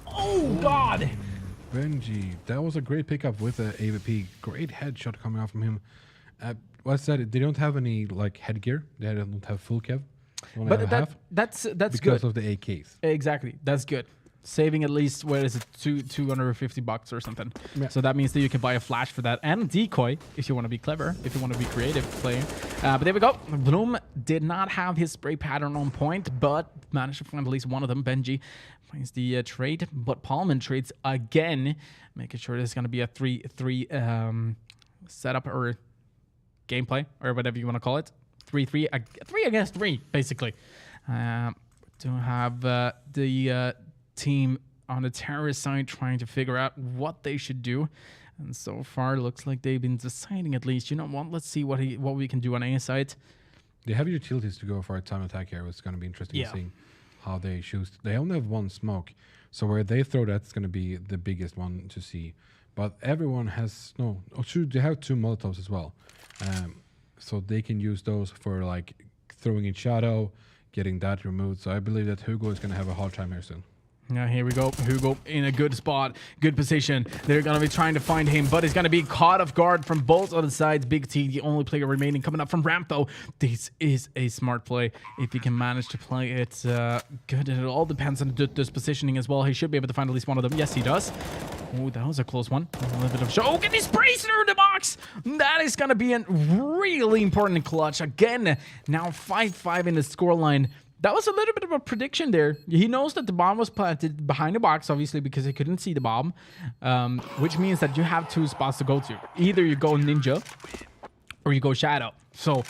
Oh god! Benji, that was a great pickup with the AVP. Great headshot coming out from him. What's that? They don't have any like headgear. They don't have full kev. But that's because good. of the AKs. Exactly, that's good. Saving at least, what is it, $250 or something. Yeah. So that means that you can buy a flash for that and a decoy if you want to be clever, if you want to be creative playing. But there we go. Bloom did not have his spray pattern on point, but managed to find at least one of them. Benji finds the trade, but Palman trades again, making sure there's going to be a 3-3 setup or gameplay or whatever you want to call it. 3 against 3, basically. To have the team on the terrorist side trying to figure out what they should do, and so far looks like they've been deciding at least. You know what? Let's see what we can do on A side. They have utilities to go for a time attack here. It's going to be interesting seeing how they choose. They only have one smoke, so where they throw that's going to be the biggest one to see. But everyone has they have 2 Molotovs as well, so they can use those for like throwing in shadow, getting that removed. So I believe that Hugo is going to have a hard time here soon. Now here we go. Hugo in a good spot, good position. They're going to be trying to find him, but he's going to be caught off guard from both other sides. Big T, the only player remaining, coming up from ramp though. This is a smart play. If he can manage to play it good, and it all depends on this positioning as well. He should be able to find at least one of them. Yes, he does. Oh, that was a close one. A little bit of show. Oh, get his brace through the box. That is going to be a really important clutch. Again, now 5-5 in the scoreline. That was a little bit of a prediction there. He knows that the bomb was planted behind the box, obviously, because he couldn't see the bomb, which means that you have 2 spots to go to. Either you go Ninja or you go Shadow. So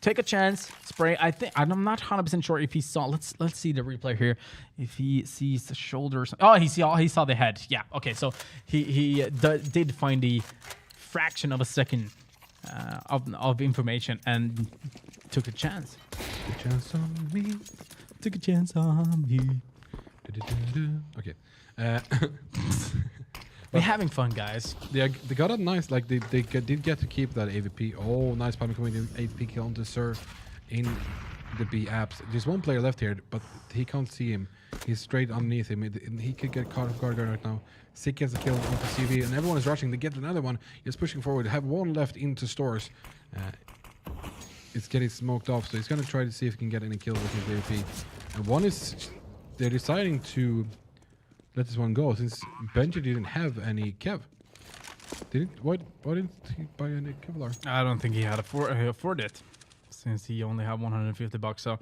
take a chance, spray. I'm not 100% sure if he saw. Let's see the replay here. If he sees the shoulders. Oh, he saw the head. Yeah. Okay. So he did find the fraction of a second of information and took a chance. Took a chance on me. Took a chance on me. Okay. We're having fun, guys. They got it nice. Like they did get to keep that AVP. Oh, nice Palmer coming in. AVP kill on the Sir in the B apps. There's one player left here, but he can't see him. He's straight underneath him. He could get caught off guard right now. Sick gets a kill onto CV, and everyone is rushing. They get another one. He's pushing forward. They have one left into stores. It's getting smoked off, so he's going to try to see if he can get any kill with his AVP. And one is... They're deciding to let this one go, since Benji didn't have any Kev. Why didn't he buy any Kevlar? I don't think he had afford it, since he only had $150. So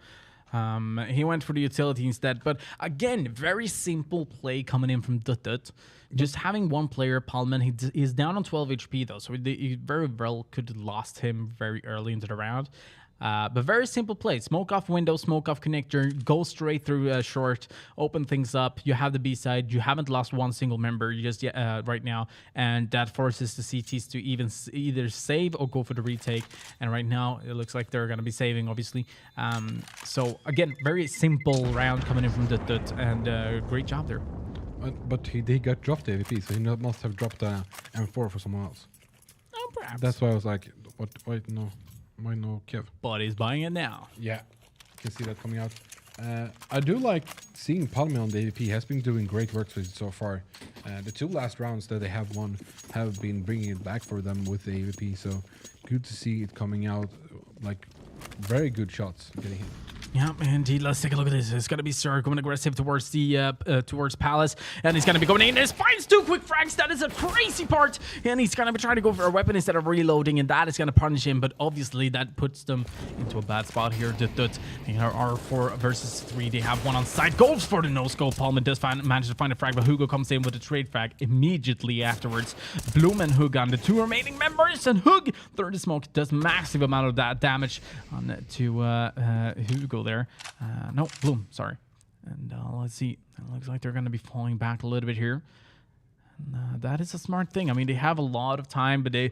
he went for the utility instead. But again, very simple play coming in from Dut. Just having one player, Palman, he's down on 12 HP though, so he very well could have lost him very early into the round. But very simple play. Smoke off window, smoke off connector, go straight through short, open things up. You have the B side. You haven't lost one single member just yet, right now, and that forces the CTs to either save or go for the retake. And right now, it looks like they're going to be saving, obviously. So again, very simple round coming in from Dut, and great job there. But he got dropped the AVP, so he must have dropped the M4 for someone else. Oh, perhaps. That's why I was like, what? Wait, no. Why no Kev? But he's buying it now. Yeah, you can see that coming out. I do like seeing Palme on the AVP. He has been doing great work with it so far. The 2 last rounds that they have won have been bringing it back for them with the AVP. So good to see it coming out. Like very good shots getting hit. Yeah, indeed. Let's take a look at this. It's going to be Sir going aggressive towards the towards Palace, and he's going to be going in. There's finds 2 quick frags. That is a crazy part, and he's going to be trying to go for a weapon instead of reloading, and that is going to punish him. But obviously, that puts them into a bad spot here. They are 4 versus 3. They have one on side. Goes for the no scope. Palman does manage to find a frag, but Hugo comes in with a trade frag immediately afterwards. Bloom and Hug on the 2 remaining members, and Hug through the smoke does massive amount of that damage on to Hugo there. No, Bloom, sorry. And let's see. It looks like they're going to be falling back a little bit here. And, that is a smart thing. I mean, they have a lot of time, but they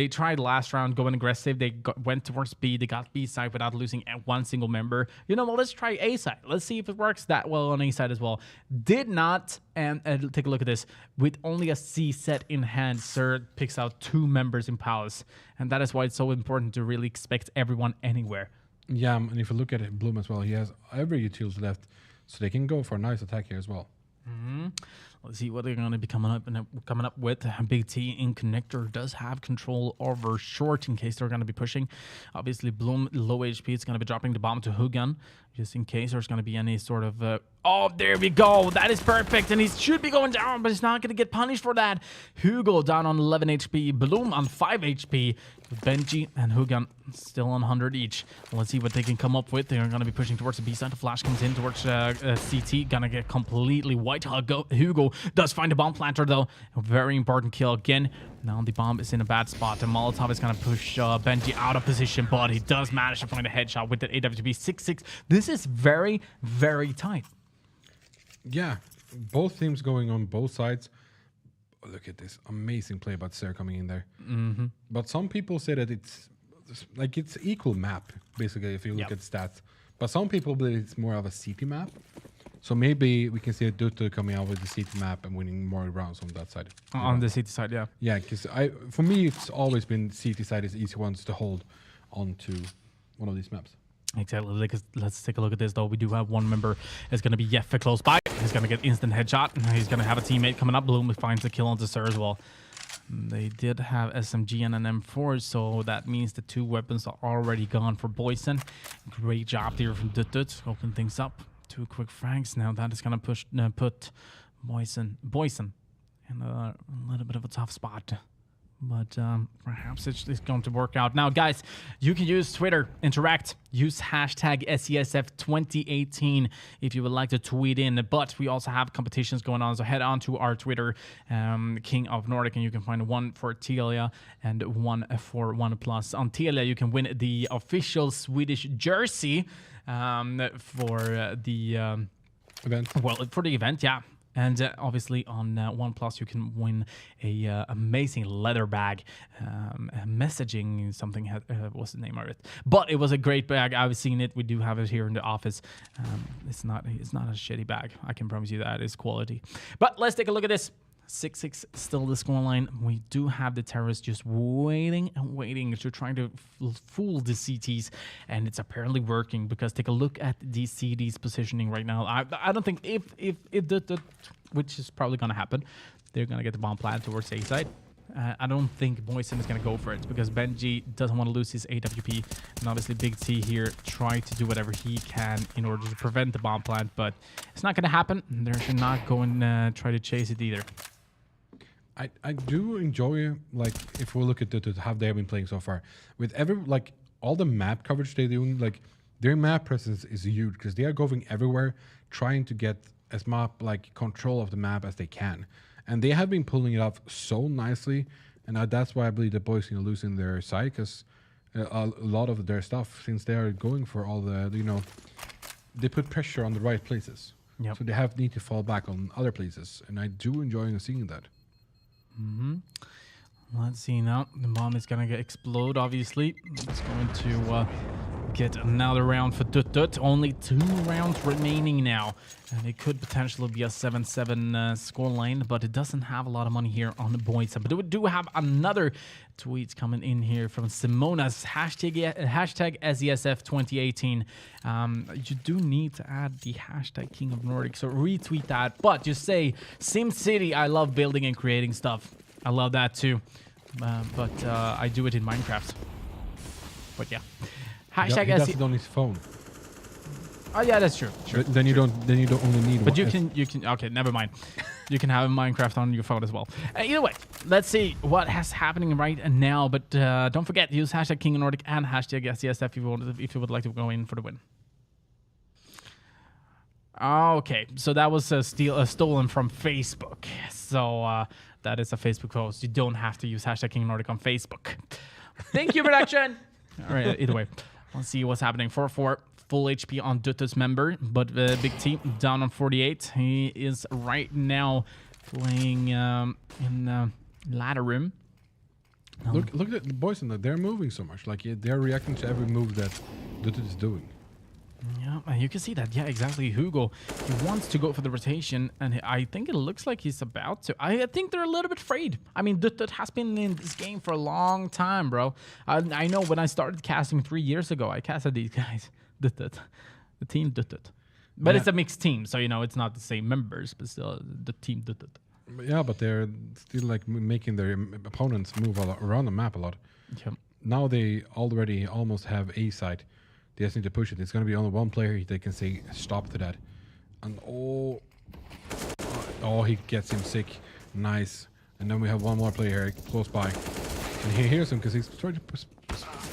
tried last round going aggressive. They went towards B. They got B side without losing one single member. You know, well, let's try A side. Let's see if it works that well on A side as well. Did not. And take a look at this. With only a C set in hand, Sir picks out 2 members in Palace. And that is why it's so important to really expect everyone anywhere. Yeah, and if you look at it, Bloom as well, he has every utility left, so they can go for a nice attack here as well. Let's see what they're going to be coming up with. Big T in connector does have control over short in case they're going to be pushing. Obviously, Bloom low HP. It's going to be dropping the bomb to Hugan just in case there's going to be any sort of... oh, there we go. That is perfect. And he should be going down, but he's not going to get punished for that. Hugo down on 11 HP. Bloom on 5 HP. Benji and Hugan still on 100 each. Let's see what they can come up with. They're going to be pushing towards the B side. The flash comes in towards CT. Gonna get completely white. Hugo does find a bomb planter, though. A very important kill again. Now the bomb is in a bad spot. And Molotov is going to push Benji out of position, but he does manage to find a headshot with the AWP 6-6. This is very, very tight. Yeah, both teams going on both sides. Oh, look at this amazing play about Sarah coming in there. But some people say that it's equal map, basically, if you look at stats. But some people believe it's more of a CT map. So maybe we can see a Dutto coming out with the CT map and winning more rounds on that side. On the CT side, yeah. Yeah, because for me, it's always been CT side is easy ones to hold onto one of these maps. Exactly. Let's take a look at this, though. We do have one member. It's going to be Jeffe close by. He's going to get instant headshot. He's going to have a teammate coming up. Bloom finds the kill on Sir as well. They did have SMG and an M4, so that means the 2 weapons are already gone for Boysen. Great job there from Duttut. Open things up. 2 quick frags. Now that is going to put Boysen in a little bit of a tough spot. But perhaps it's going to work out. Now, guys, you can use Twitter, interact, use hashtag IESF2018 if you would like to tweet in. But we also have competitions going on, so head on to our Twitter, King of Nordic, and you can find one for Telia and one for OnePlus. On Telia, you can win the official Swedish jersey for the event. Well, for the event, yeah. And obviously on OnePlus, you can win a amazing leather bag, messaging something. What's the name of it? But it was a great bag. I've seen it. We do have it here in the office. It's not a shitty bag. I can promise you that. It's quality. But let's take a look at this. 6-6 still the scoreline. We do have the terrorists just waiting and waiting to try to fool the CTs, and it's apparently working because take a look at the CTs positioning right now. I don't think if the which is probably gonna happen, they're gonna get the bomb planted towards A side. I don't think Boysen is going to go for it because Benji doesn't want to lose his AWP. And obviously Big T here try to do whatever he can in order to prevent the bomb plant, but it's not going to happen. They're not going to try to chase it either. I do enjoy, like, if we look at how they have been playing so far. With all the map coverage they're doing, like, their map presence is huge because they are going everywhere, trying to get as much, control of the map as they can. And they have been pulling it off so nicely, and that's why I believe the boys are losing their side, because a lot of their stuff, since they are going for all the, they put pressure on the right places. Yep. So they need to fall back on other places, and I do enjoy seeing that. Let's see now. The bomb is going to explode, obviously. It's going to get another round for Dut. Only 2 rounds remaining now. And it could potentially be a 7-7 scoreline, but it doesn't have a lot of money here on the boys. But we do have another tweet coming in here from Simona's hashtag IESF2018. You do need to add the hashtag King of Nordic, so retweet that. But just say, SimCity, I love building and creating stuff. I love that too. But I do it in Minecraft. But yeah. Hashtag he does it on his phone. Oh yeah, that's true. Sure. Then you don't only need. But you can. Okay, never mind. You can have Minecraft on your phone as well. Either way, let's see what is happening right now. But don't forget, use hashtag King of Nordic and hashtag IESF if you would like to go in for the win. Okay, so that was stolen from Facebook. So that is a Facebook post. You don't have to use hashtag King of Nordic on Facebook. Thank you, production. All right, either way, let's see what's happening. 4-4. Full HP on Dutto's member, but Big T down on 48. He is right now playing in ladder room. Look at the boys in there. They're moving so much. Like, they're reacting to every move that Dutto is doing. Yeah, and you can see that. Yeah, exactly. Hugo, he wants to go for the rotation, and I think it looks like he's about to. I think they're a little bit afraid. I mean, Dutto has been in this game for a long time, bro. I know when I started casting 3 years ago, I casted these guys. The team Dutto. But Yeah. it's a mixed team, so you know it's not the same members, but still the team. Yeah, but they're still like making their opponents move around the map a lot. Yeah. Now they already almost have A side. They just need to push it. It's going to be only one player they can say stop to that. And he gets him sick. Nice. And then we have one more player here close by. And he hears him because he's trying to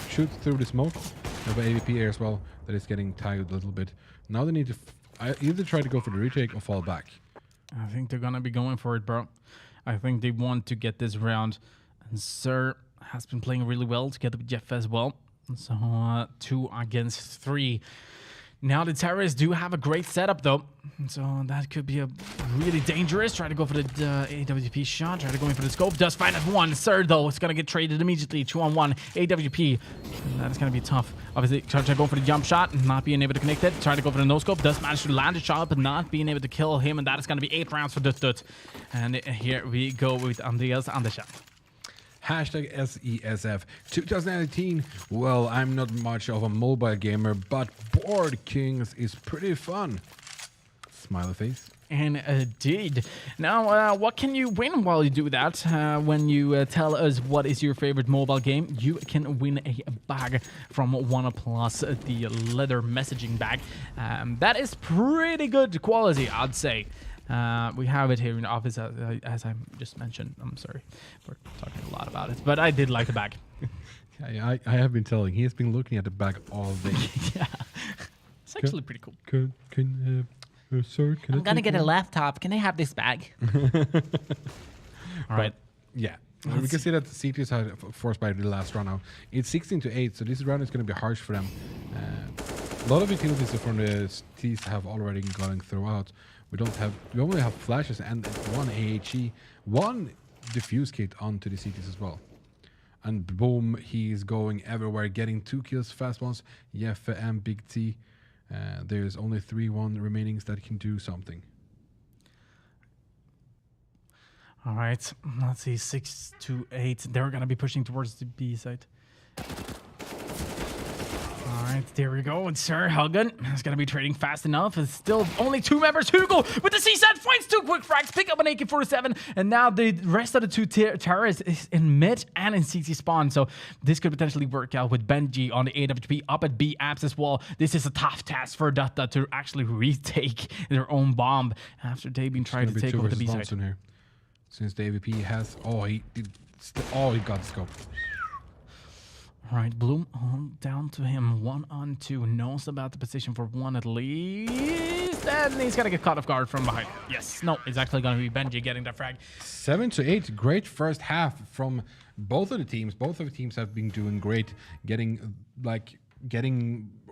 shoot through the smoke. We have an AVP here as well that is getting tagged a little bit. Now they need to either try to go for the retake or fall back. I think they're gonna be going for it, bro. I think they want to get this round. And Sir has been playing really well together with Jeff as well. So 2 against 3. Now the terrorists do have a great setup though. So that could be a really dangerous. Try to go for the AWP shot. Try to go in for the scope. Does find at 1. Sir though, it's gonna get traded immediately. 2-on-1. AWP. And that is gonna be tough. Obviously, try to go for the jump shot. Not being able to connect it. Try to go for the no scope. Does manage to land a shot, but not being able to kill him. And that is gonna be 8 rounds for Dut. And here we go with Andreas Andersen. Hashtag SESF 2019. Well, I'm not much of a mobile gamer, but Board Kings is pretty fun. Smiley face. Indeed. Now, what can you win while you do that? When you tell us what is your favorite mobile game, you can win a bag from OnePlus, the leather messaging bag. That is pretty good quality, I'd say. We have it here in the office, as I just mentioned. I'm sorry for talking a lot about it, but I did like the bag. I have been telling. He has been looking at the bag all day. Yeah, it's actually pretty cool. Sir, I'm gonna get a laptop. Can I have this bag? All right. Yeah. We can see that the CTs are forced by the last round now. It's 16-8, so this round is going to be harsh for them. A lot of utilities from the T's have already gone throughout. We only have flashes and 1 AHE, 1 diffuse kit onto the CTs as well. And boom, he's going everywhere, getting 2 kills, fast ones, Jeffe and Big T. There's only 3-1 remaining that can do something. All right, let's see, 6-8. They're gonna be pushing towards the B side. All right, there we go. And Sir Helgen is going to be trading fast enough. It's still only 2 members. Hugo with the C-side finds 2 quick frags. Pick up an AK-47. And now the rest of the 2 terrorists is in mid and in CT spawn. So this could potentially work out with Benji on the AWP up at B apps as well. This is a tough task for Dutta to actually retake their own bomb after they've been trying to take over the B side. Here. Since the AWP has... he got the scope. All right, Bloom on down to him. 1-on-2. Knows about the position for 1 at least. And he's going to get caught off guard from behind. Yes. No, it's actually going to be Benji getting that frag. 7-8. Great first half from both of the teams. Both of the teams have been doing great. Getting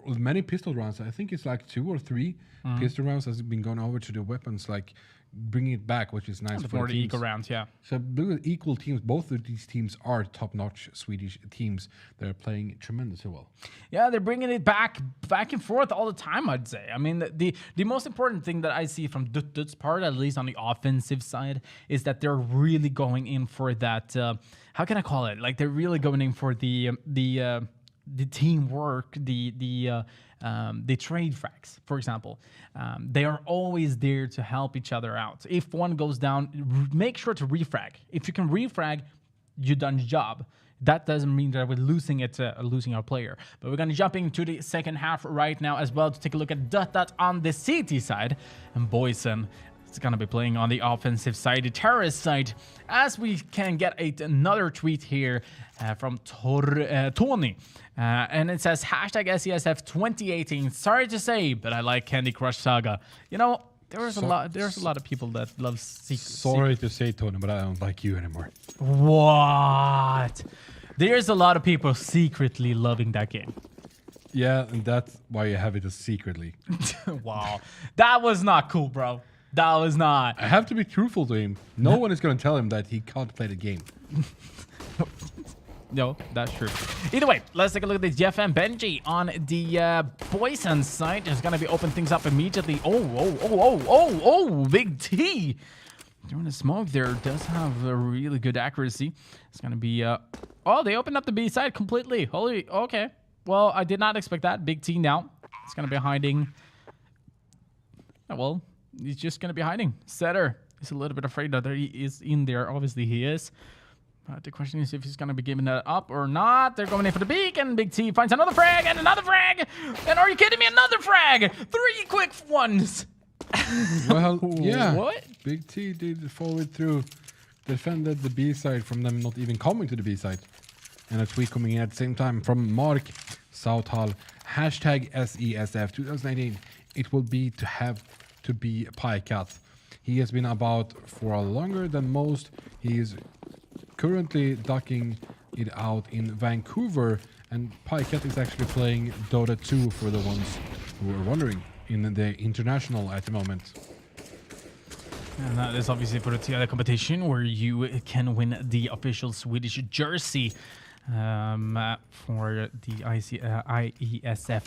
many pistol rounds. I think it's like 2 or 3 pistol rounds has been going over to the weapons. Like bringing it back, which is nice for the teams. Equal rounds, yeah. So equal teams. Both of these teams are top-notch Swedish teams. They're playing tremendously well. Yeah, they're bringing it back and forth all the time, I'd say. I mean, the most important thing that I see from Dut's part, at least on the offensive side, is that they're really going in for that. How can I call it? Like they're really going in for the teamwork, the trade frags, for example. They are always there to help each other out. If one goes down, make sure to refrag. If you can refrag, you've done your job. That doesn't mean that we're losing our player. But we're going to jump into the second half right now as well to take a look at Dut on the CT side. And Boysen is going to be playing on the offensive side, the terrorist side, as we can get another tweet here from Tony. And it says, hashtag SESF 2018. Sorry to say, but I like Candy Crush Saga. You know, there's a lot of people that love Sorry to say, Tony, but I don't like you anymore. What? There's a lot of people secretly loving that game. Yeah, and that's why you have it as secretly. Wow. That was not cool, bro. That was not. I have to be truthful to him. No one is going to tell him that he can't play the game. No, that's true. Either way, let's take a look at this. Jeff and Benji on the Boysen side is going to be open things up immediately. Oh, Big T. Doing the smoke there does have a really good accuracy. It's going to be... they opened up the B side completely. Holy... Okay. Well, I did not expect that. Big T now. It's going to be hiding well, he's just going to be hiding. Setter is a little bit afraid that he is in there. Obviously, he is. But the question is if he's going to be giving that up or not. They're going in for the beak, and Big T finds another frag and another frag. And are you kidding me? Another frag! 3 quick ones. Well, yeah. What? Big T did follow through, defended the B side from them not even coming to the B side. And a tweet coming in at the same time from Mark Southall. Hashtag SESF 2019. It will be to have to be Piecat. He has been about for longer than most. He is currently ducking it out in Vancouver, and Piecat is actually playing Dota 2 for the ones who are wondering in the international at the moment. And that is obviously for the TLA competition where you can win the official Swedish jersey for the IESF.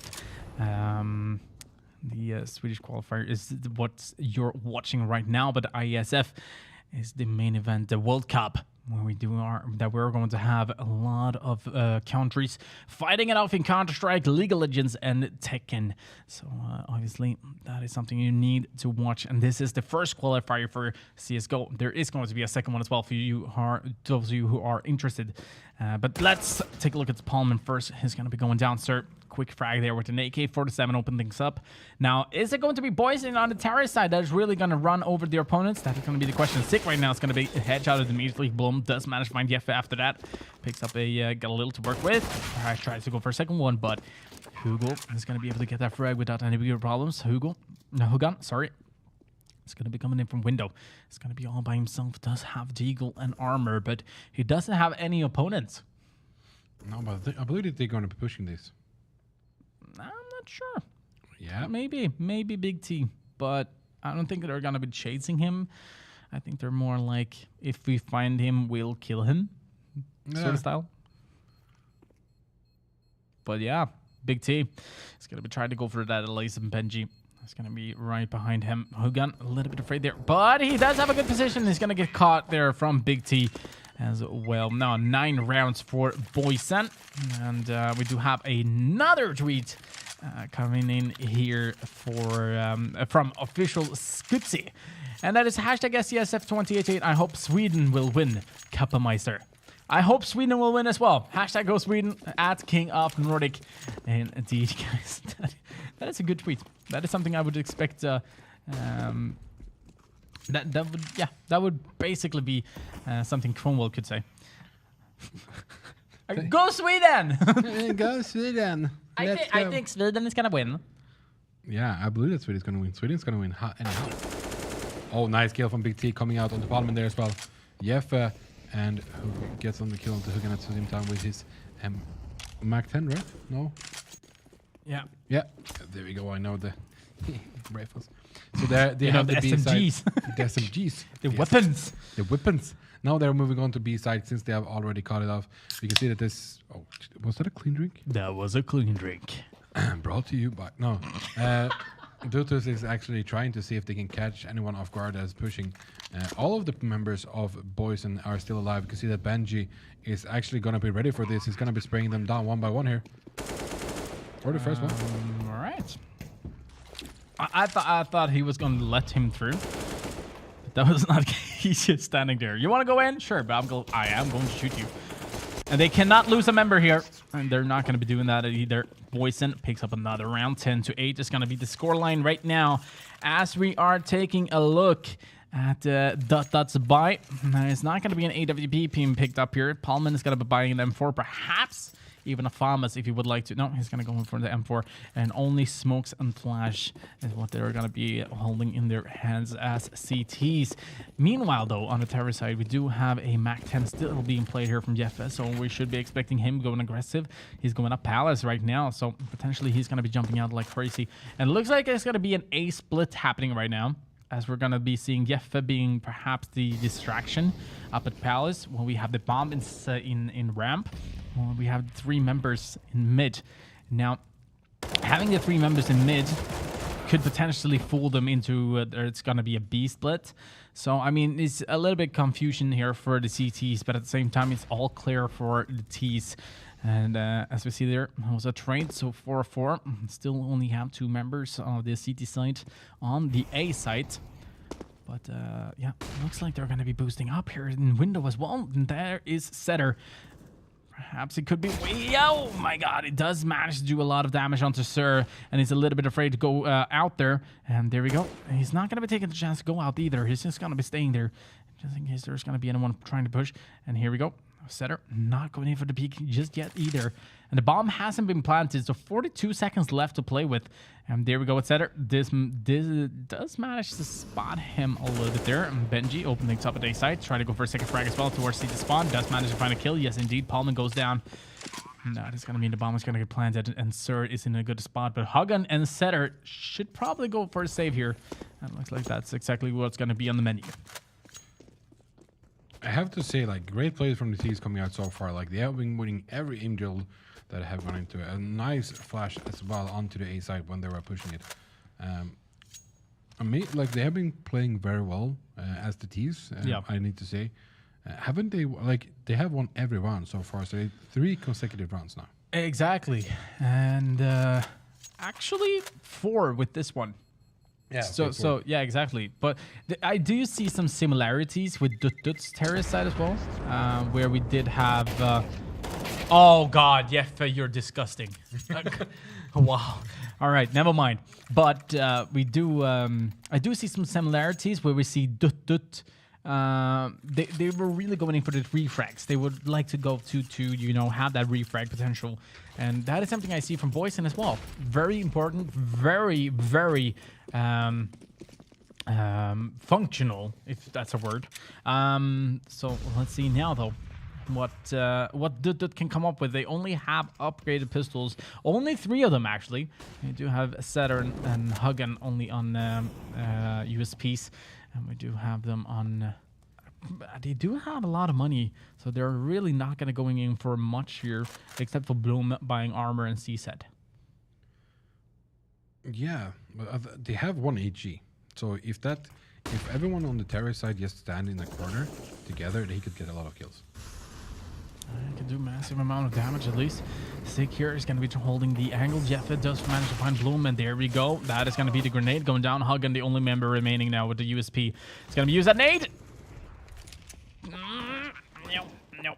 The Swedish qualifier is what you're watching right now, but the IESF is the main event, the World Cup, where we're going to have a lot of countries fighting it off in Counter-Strike, League of Legends, and Tekken. So obviously that is something you need to watch. And this is the first qualifier for CSGO. There is going to be a second one as well for those of you who are interested. But let's take a look at Palman first. He's going to be going down, sir. Quick frag there with an AK-47, open things up. Now, is it going to be Boysen on the terrorist side that is really going to run over their opponents? That is going to be the question. Sick right now. It's going to be headshotted immediately. Blum does manage to find Jeff after that. Picks up got a little to work with. Alright, tries to go for a second one, but Hugo is going to be able to get that frag without any bigger problems. Hugan, sorry. It's going to be coming in from window. It's going to be all by himself. Does have Deagle and armor, but he doesn't have any opponents. No, but I believe that they're going to be pushing this. I'm not sure. Yeah. Maybe Big T, but I don't think they're going to be chasing him. I think they're more like, if we find him, we'll kill him, sort of style. But yeah, Big T is going to be trying to go for that Elise and Benji. It's going to be right behind him. Hugan, a little bit afraid there, but he does have a good position. He's going to get caught there from Big T as well. Now 9 rounds for Boysen, and we do have another tweet coming in here for from official Skutsi, and that is hashtag SESF2088. I hope Sweden will win Kapameister. I hope Sweden will win as well. Hashtag go Sweden at King of Nordic. And indeed, guys, that is a good tweet. That is something I would expect. That would basically be something Cromwell could say. Go Sweden! Go Sweden! I think Sweden is gonna win. Yeah, I believe that Sweden's gonna win. Sweden's gonna win anyhow. Oh, nice kill from Big T coming out on the Palmen there as well. Jeffe and who gets on the kill onto Hugan at the same time with his Mac 10, right? No? Yeah. Yeah. There we go. I know the rifles. So they have the B SMGs. side. The SMGs. The weapons. The weapons. Now they're moving on to B side since they have already cut it off. You can see that this... Oh, was that a clean drink? That was a clean drink. Brought to you by... No. Dutus is actually trying to see if they can catch anyone off guard as pushing. All of the members of Boysen are still alive. You can see that Benji is actually going to be ready for this. He's going to be spraying them down one by one here. Or the first one. All right. I thought he was going to let him through. But that was not... He's just standing there. You want to go in? Sure, but I am going to shoot you. And they cannot lose a member here. And they're not going to be doing that either. Boysen picks up another round. 10-8 is going to be the scoreline right now. As we are taking a look at Dot's buy. There's not going to be an AWP being picked up here. Palman is going to be buying them for perhaps even a Famas if he would like to. No, he's going to go in for the M4. And only smokes and flash is what they're going to be holding in their hands as CTs. Meanwhile, though, on the terror side, we do have a Mac 10 still being played here from Jeffe. So we should be expecting him going aggressive. He's going up Palace right now. So potentially he's going to be jumping out like crazy. And it looks like it's going to be an A split happening right now, as we're going to be seeing Jeffe being perhaps the distraction up at Palace. Well, we have the bomb in ramp. Well, we have 3 members in mid. Now, having the 3 members in mid could potentially fool them into it's going to be a B split. So, I mean, it's a little bit confusion here for the CTs, but at the same time, it's all clear for the Ts. And as we see there, it was a trade, so 4-4. Still only have 2 members of the CT side on the A site. But yeah, looks like they're going to be boosting up here in window as well. And there is Setter. Perhaps it could be... Oh my god, it does manage to do a lot of damage onto Sir, and he's a little bit afraid to go out there. And there we go. He's not going to be taking the chance to go out either. He's just going to be staying there, just in case there's going to be anyone trying to push. And here we go. Setter not going in for the peak just yet either. And the bomb hasn't been planted, so 42 seconds left to play with. And there we go with Setter. This does manage to spot him a little bit there. And Benji opening up at A side, trying to go for a second frag as well towards CT spawn. Does manage to find a kill. Yes, indeed. Palman goes down. That is going to mean the bomb is going to get planted, and Sir is in a good spot. But Hagan and Setter should probably go for a save here. And it looks like that's exactly what's going to be on the menu. I have to say, like, great plays from the T's coming out so far. Like, they have been winning every aim drill that have gone into it. A nice flash as well onto the A side when they were pushing it. I mean, like, they have been playing very well as the T's, yeah. I need to say. Haven't they, like, they have won every round so far, so 3 consecutive rounds now. Exactly. And actually 4 with this one. Yeah. So yeah, exactly. But I do see some similarities with Dut's terrorist side as well, where we did have. Oh God, Jeffe, you're disgusting. Wow. All right, never mind. But we do. I do see some similarities where we see Dut. They were really going in for the refrags. They would like to go to have that refrag potential, and that is something I see from Boysen as well. Very important, very functional, if that's a word. So let's see now though what Dut can come up with. They only have upgraded pistols, only 3 of them actually. They do have Setter and Hagan only on USPs. And we do have them on... They do have a lot of money, so they're really not going to going in for much here, except for Bloom buying armor and C-set. Yeah, but they have 1 HG. So if everyone on the terrorist side just stand in a corner together, they could get a lot of kills. Can do massive amount of damage at least. Sick here is going to be holding the angle. Jeffe does manage to find Bloom, and there we go. That is going to be the grenade going down. Hagan, the only member remaining now with the USP. It's going to be used that nade. No.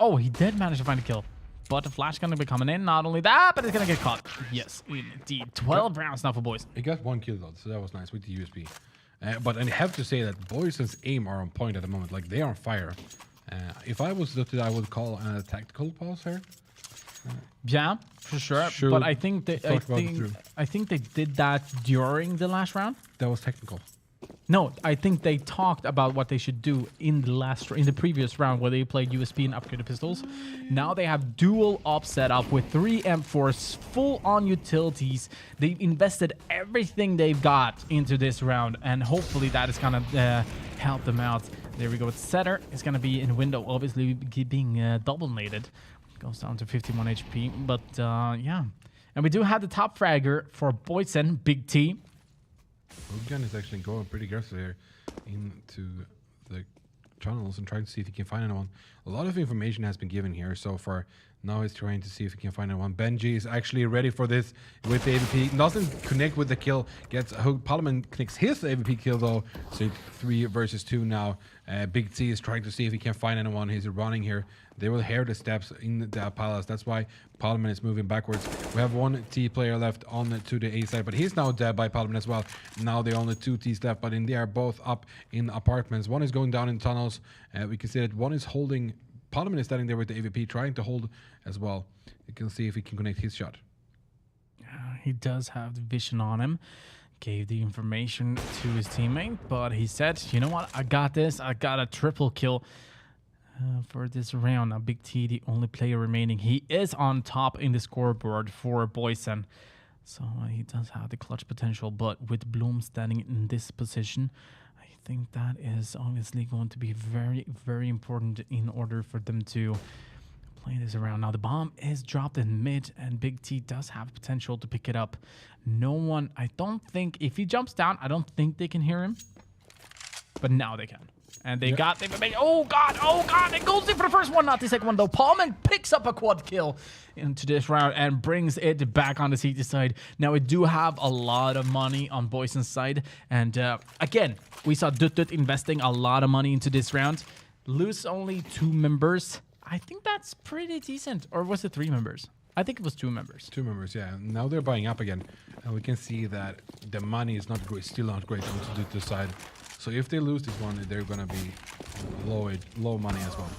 Oh, he did manage to find a kill. But the flash going to be coming in. Not only that, but it's going to get caught. Yes, indeed. 12 rounds now for boys. He got 1 kill though, so that was nice with the USP. But I have to say that Boysen's aim are on point at the moment. Like, they are on fire. If I was Dutty, I would call a tactical pause here. Yeah, for sure. But I think they did that during the last round. That was technical. No, I think they talked about what they should do in the previous round where they played USP and upgraded pistols. Now they have dual op set up with 3 M4s, full on utilities. They've invested everything they've got into this round, and hopefully that is gonna help them out. There we go. It's Setter. It's gonna be in window, obviously being double naded. Goes down to 51 HP, but yeah. And we do have the top fragger for Boysen, Big T. Hogan is actually going pretty aggressive here into the tunnels and trying to see if he can find anyone. A lot of information has been given here so far. Now he's trying to see if he can find anyone. Benji is actually ready for this with the AVP. Doesn't connect with the kill. Gets Parliament connects his AVP kill though. So 3 versus 2 now. Big T is trying to see if he can find anyone. He's running here. They will hear the steps in the palace. That's why Parliament is moving backwards. We have 1 T player left on to the A side, but he's now dead by Parliament as well. Now there are only 2 Ts left, but they are both up in apartments. 1 is going down in tunnels. We can see that 1 is holding. Parliament is standing there with the AVP, trying to hold as well. You can see if he can connect his shot. He does have the vision on him. Gave the information to his teammate, but he said, you know what, I got this. I got a triple kill for this round. Now, Big T, the only player remaining. He is on top in the scoreboard for Boysen. So he does have the clutch potential, but with Bloom standing in this position, I think that is obviously going to be very, very important in order for them to play this around. Now, the bomb is dropped in mid, and Big T does have potential to pick it up. No one, I don't think, if he jumps down, I don't think they can hear him. But now they can. And they got... Oh, God. It goes in for the first one, not the second one, though. Palman picks up a quad kill into this round and brings it back on the CT side. Now, we do have a lot of money on Boysen's side. And, again, we saw Dut investing a lot of money into this round. Lose only 2 members. I think that's pretty decent. Or was it 3 members? I think it was 2 members. 2 members, yeah. Now they're buying up again. And we can see that the money is not great, still not great on the side. So if they lose this one, they're going to be low money as well.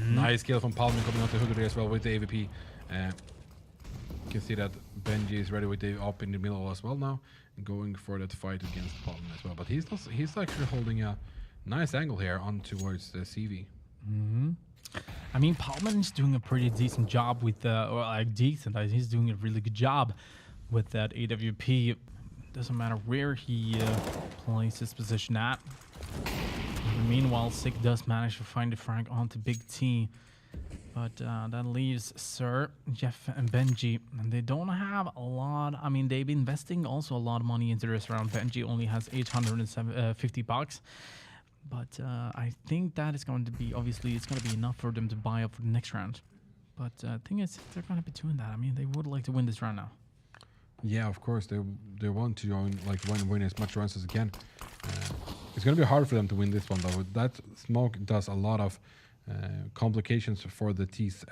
Nice kill from Palmer coming out the hooker as well with the AVP. You can see that Benji is ready with the up in the middle as well now. Going for that fight against Palmer as well. But he's actually holding a nice angle here on towards the CV. I mean, Palman is doing a pretty decent job with he's doing a really good job with that AWP. Doesn't matter where he plays his position at. Meanwhile, Sick does manage to find the frag onto Big T. But that leaves Sir, Jeff, and Benji. And they don't have a lot. I mean, they've been investing also a lot of money into this round. Benji only has $850. But I think that is going to be, obviously, it's going to be enough for them to buy up for the next round. But the thing is, they're going to be doing that. I mean, they would like to win this round now. Yeah, of course. They want to win as much rounds as they can. It's going to be hard for them to win this one, though. That smoke does a lot of complications for the T's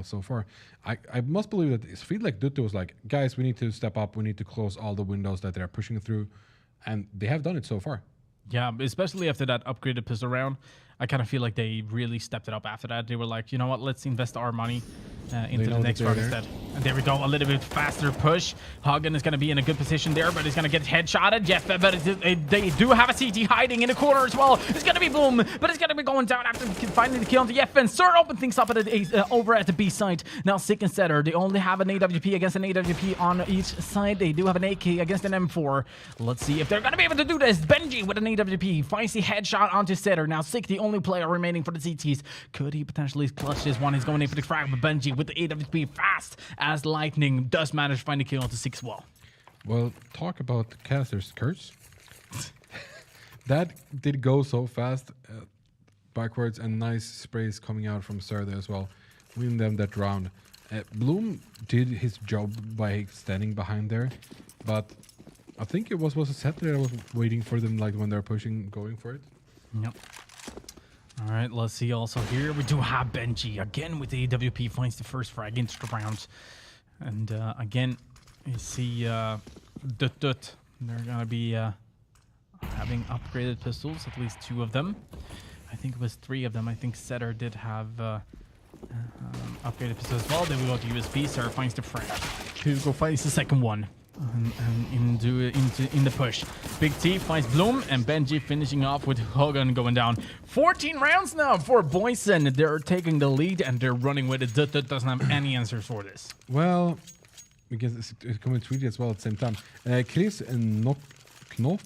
so far. I must believe that it feels like Dutto was like, guys, we need to step up. We need to close all the windows that they're pushing through. And they have done it so far. Yeah, especially after that upgraded pistol round. I kind of feel like they really stepped it up after that. They were like, you know what, let's invest our money into the next round instead. And there we go, a little bit faster push. Hagen is going to be in a good position there, but he's going to get headshotted. Jeff, but they do have a CT hiding in the corner as well. It's going to be Bloom, but it's going to be going down after finding the kill on the Jeff. And Sir open things up at over at the B side. Now Sick and Setter, they only have an AWP against an AWP on each side. They do have an AK against an M4. Let's see if they're going to be able to do this. Benji with an AWP finds the headshot onto Setter. Now Sick, the only player remaining for the CTs. Could he potentially clutch this one? He's going in for the frag, but Benji with the AWP fast as lightning does manage to find the kill onto 6 well. Well, talk about the caster's curse. That did go so fast backwards, and nice sprays coming out from Sir there as well. Winning them that round. Bloom did his job by standing behind there, but I think it was a set that I was waiting for them, like when they're pushing, going for it. Yep. All right, let's see also here. We do have Benji again with the AWP, finds the first frag into the round. And again, you see Dut. They're going to be having upgraded pistols, at least 2 of them. I think it was 3 of them. I think Setter did have upgraded pistols as well. Then we go to USB. Sir finds the frag. Hugo finds the second one. And in the push. Big T finds Bloom, and Benji finishing off with Hogan going down. 14 rounds now for Boysen. They're taking the lead and they're running with it. Dut doesn't have any answers for this. Well, because it's coming to tweet as well at the same time. Chris Knopf,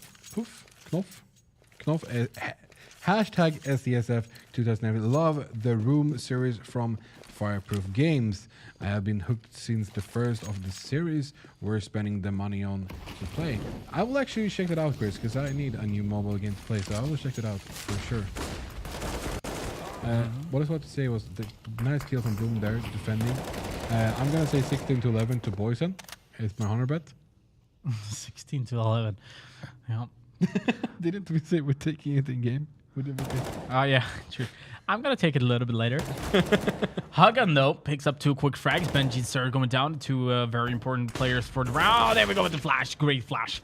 hashtag IESF 2011. Love the Room series from Fireproof Games. I have been hooked since the first of the series we're spending the money on to play. I will actually check that out, Chris, because I need a new mobile game to play, so I will check it out for sure. What I was about to say was the nice kill from Bloom there, defending. I'm going to say 16-11 to Boysen. It's my 100 bet. 16-11. Yeah. Didn't we say we're taking it in game? Oh, yeah, true. I'm going to take it a little bit later. Hagan, though, picks up 2 quick frags. Benji and Sir going down. 2 very important players for the round. Oh, there we go with the flash. Great flash.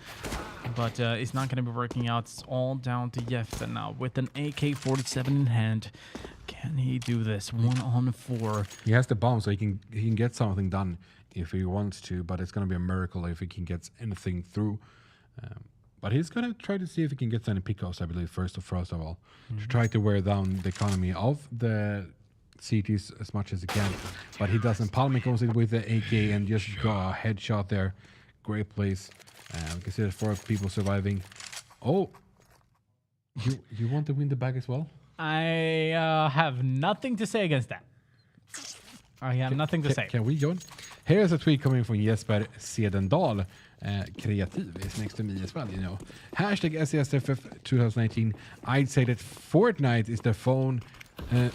But it's not going to be working out. It's all down to Jeff now with an AK-47 in hand. Can he do this? 1-on-4. He has the bomb, so he can get something done if he wants to, but it's going to be a miracle if he can get anything through. But he's going to try to see if he can get any pickups, I believe, first of all, to try to wear down the economy of the CTs as much as he can. But he doesn't. Palmer comes in with the AK and just got a headshot there. Great place. We can see the 4 people surviving. Oh, you want to win the bag as well? I have nothing to say against that. I have nothing to say. Can we join? Here's a tweet coming from Jesper Sedendal. Creative is next to me as well, you know. Hashtag IESF 2019. I'd say that Fortnite is the phone.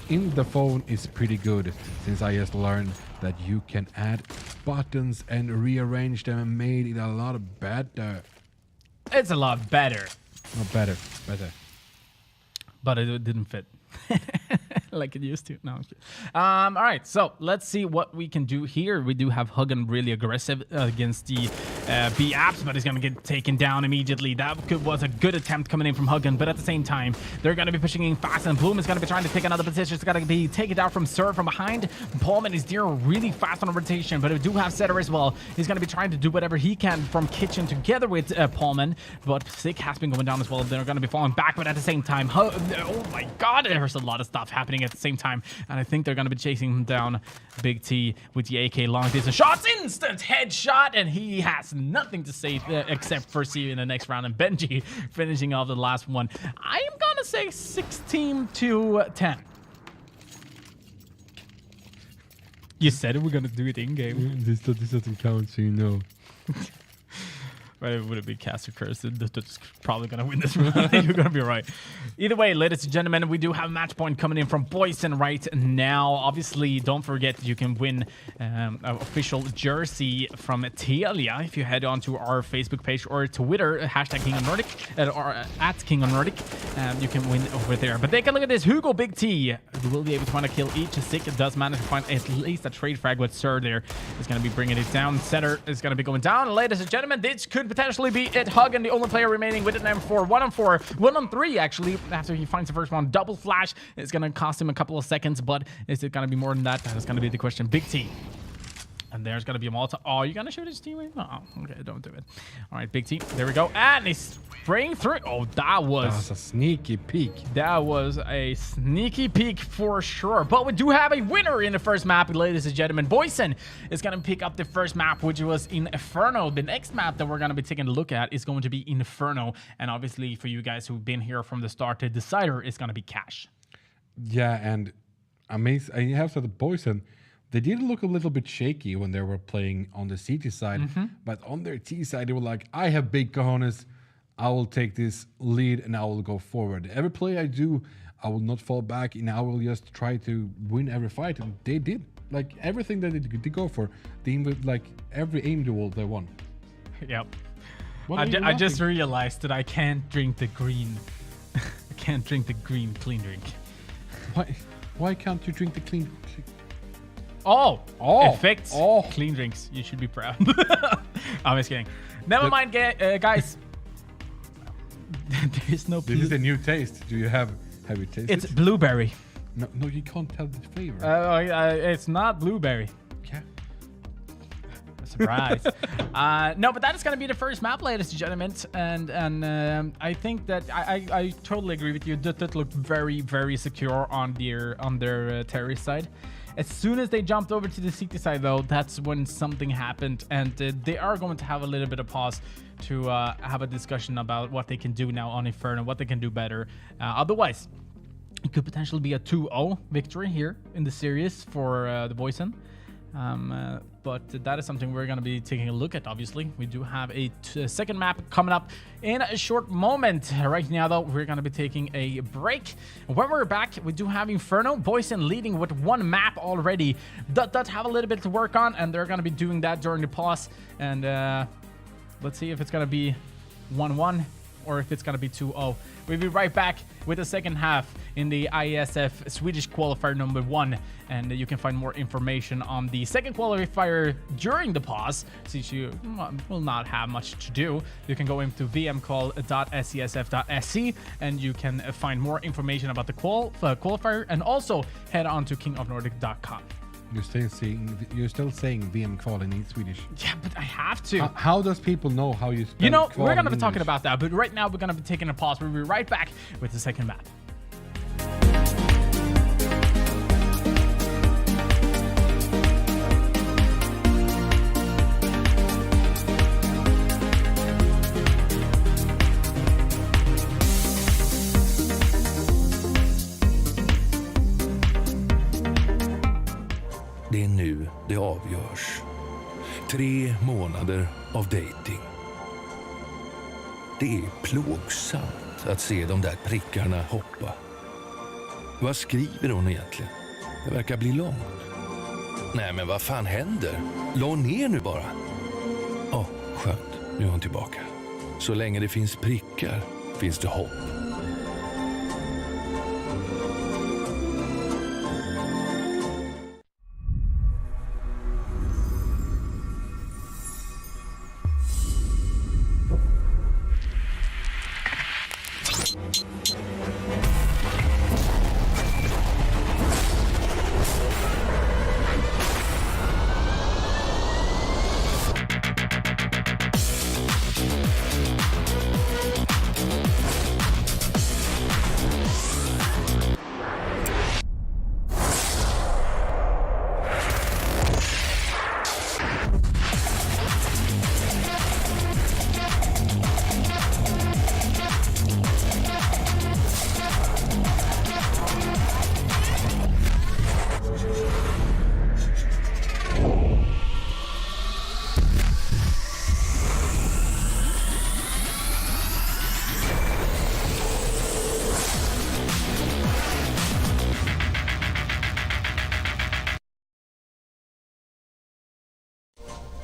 In the phone is pretty good, since I just learned that you can add buttons and rearrange them and made it a lot better. It's a lot better. Not better. But it didn't fit. Like it used to. No, I'm kidding. All right, so let's see what we can do here. We do have Huggen really aggressive against the B apps, but he's going to get taken down immediately. That was a good attempt coming in from Huggen, but at the same time, they're going to be pushing in fast, and Bloom is going to be trying to take another position. It's going to be taken down from Sir from behind. Pullman is there really fast on a rotation, but we do have Setter as well. He's going to be trying to do whatever he can from Kitchen together with Pullman, but Sick has been going down as well. They're going to be falling back, but at the same time, oh my god, there's a lot of stuff happening at the same time, and I think they're going to be chasing him down. Big T with the AK long distance shots, instant headshot, and he has nothing to say except for see you in the next round, and Benji finishing off the last one. I am gonna say 16-10. You said it, we're gonna do it in game. This doesn't count, so you know. Right, it would be Caster Curse. That's probably going to win this round. You're going to be right. Either way, ladies and gentlemen, we do have a match point coming in from Boyson right now. Obviously, don't forget you can win an official jersey from Telia if you head on to our Facebook page or Twitter, hashtag King of Nordic, or at King of Nordic. You can win over there. But take a look at this. Hugo Big T will be able to find a kill each. Sick does manage to find at least a trade frag with Sir there. Is going to be bringing it down. Setter is going to be going down. Ladies and gentlemen, this could potentially be it. Huggen, the only player remaining with an M4. 1-on-4. 1-on-3, actually, after he finds the first one. Double flash. It's going to cost him a couple of seconds, but is it going to be more than that? That is going to be the question. Big T. And there's going to be a Molotov. Oh, you're going to shoot his teammate? Oh, okay, don't do it. All right, Big T. There we go. And he's spraying through it. Oh, that was a sneaky peek. That was a sneaky peek for sure. But we do have a winner in the first map, ladies and gentlemen. Boyson is going to pick up the first map, which was Inferno. The next map that we're going to be taking a look at is going to be Inferno. And obviously, for you guys who've been here from the start, the decider is going to be Cash. Yeah, and amazing. I have said the Boyson. They did look a little bit shaky when they were playing on the CT side, but on their T side, they were like, I have big cojones. I will take this lead and I will go forward. Every play I do, I will not fall back and I will just try to win every fight. And they did. Like everything that they did go for, they even, like every aim duel they won. Yep. I just realized that I can't drink the green. I can't drink the green clean drink. Why can't you drink the clean? Effects. Clean drinks. You should be proud. I'm just kidding. Never mind, guys. There is no. This is a new taste. Do you have you tasted? It's blueberry. No, you can't tell the flavor. It's not blueberry. Okay. Surprise. No, but that is going to be the first map, ladies and gentlemen, and I think that I totally agree with you. That looked very, very secure on their terrorist side. As soon as they jumped over to the CT side, though, that's when something happened, and they are going to have a little bit of pause to have a discussion about what they can do now on Inferno, what they can do better. Otherwise, it could potentially be a 2-0 victory here in the series for the Boyson. But that is something we're going to be taking a look at, obviously. We do have a second map coming up in a short moment. Right now, though, we're going to be taking a break. When we're back, we do have Inferno. Boyson leading with one map already. That have a little bit to work on, and they're going to be doing that during the pause. And let's see if it's going to be 1-1 or if it's going to be 2-0. We'll be right back with the second half in the IESF Swedish Qualifier number 1. And you can find more information on the second qualifier during the pause. Since you will not have much to do, you can go into vmcall.iesf.se and you can find more information about the qualifier, and also head on to kingofnordic.com. You're still saying VM call in Swedish. Yeah, but I have to. How does people know how you spell? You know, we're going to be talking about that, but right now we're going to be taking a pause. We'll be right back with the second map. Det är nu det avgörs. 3 månader av dating. Det är plågsamt att se de där prickarna hoppa. Vad skriver hon egentligen? Det verkar bli långt. Nej, men vad fan händer? La ner nu bara. Skönt. Nu är hon tillbaka. Så länge det finns prickar finns det hopp.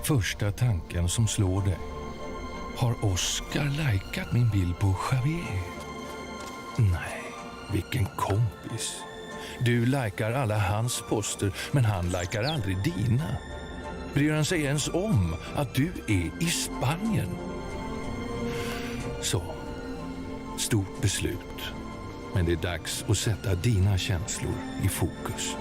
Första tanken som slår dig. Har Oscar likat min bild på Javier? Nej, vilken kompis. Du likar alla hans poster, men han likar aldrig dina. Bryr han sig ens om att du är i Spanien? Så, stort beslut. Men det är dags att sätta dina känslor i fokus.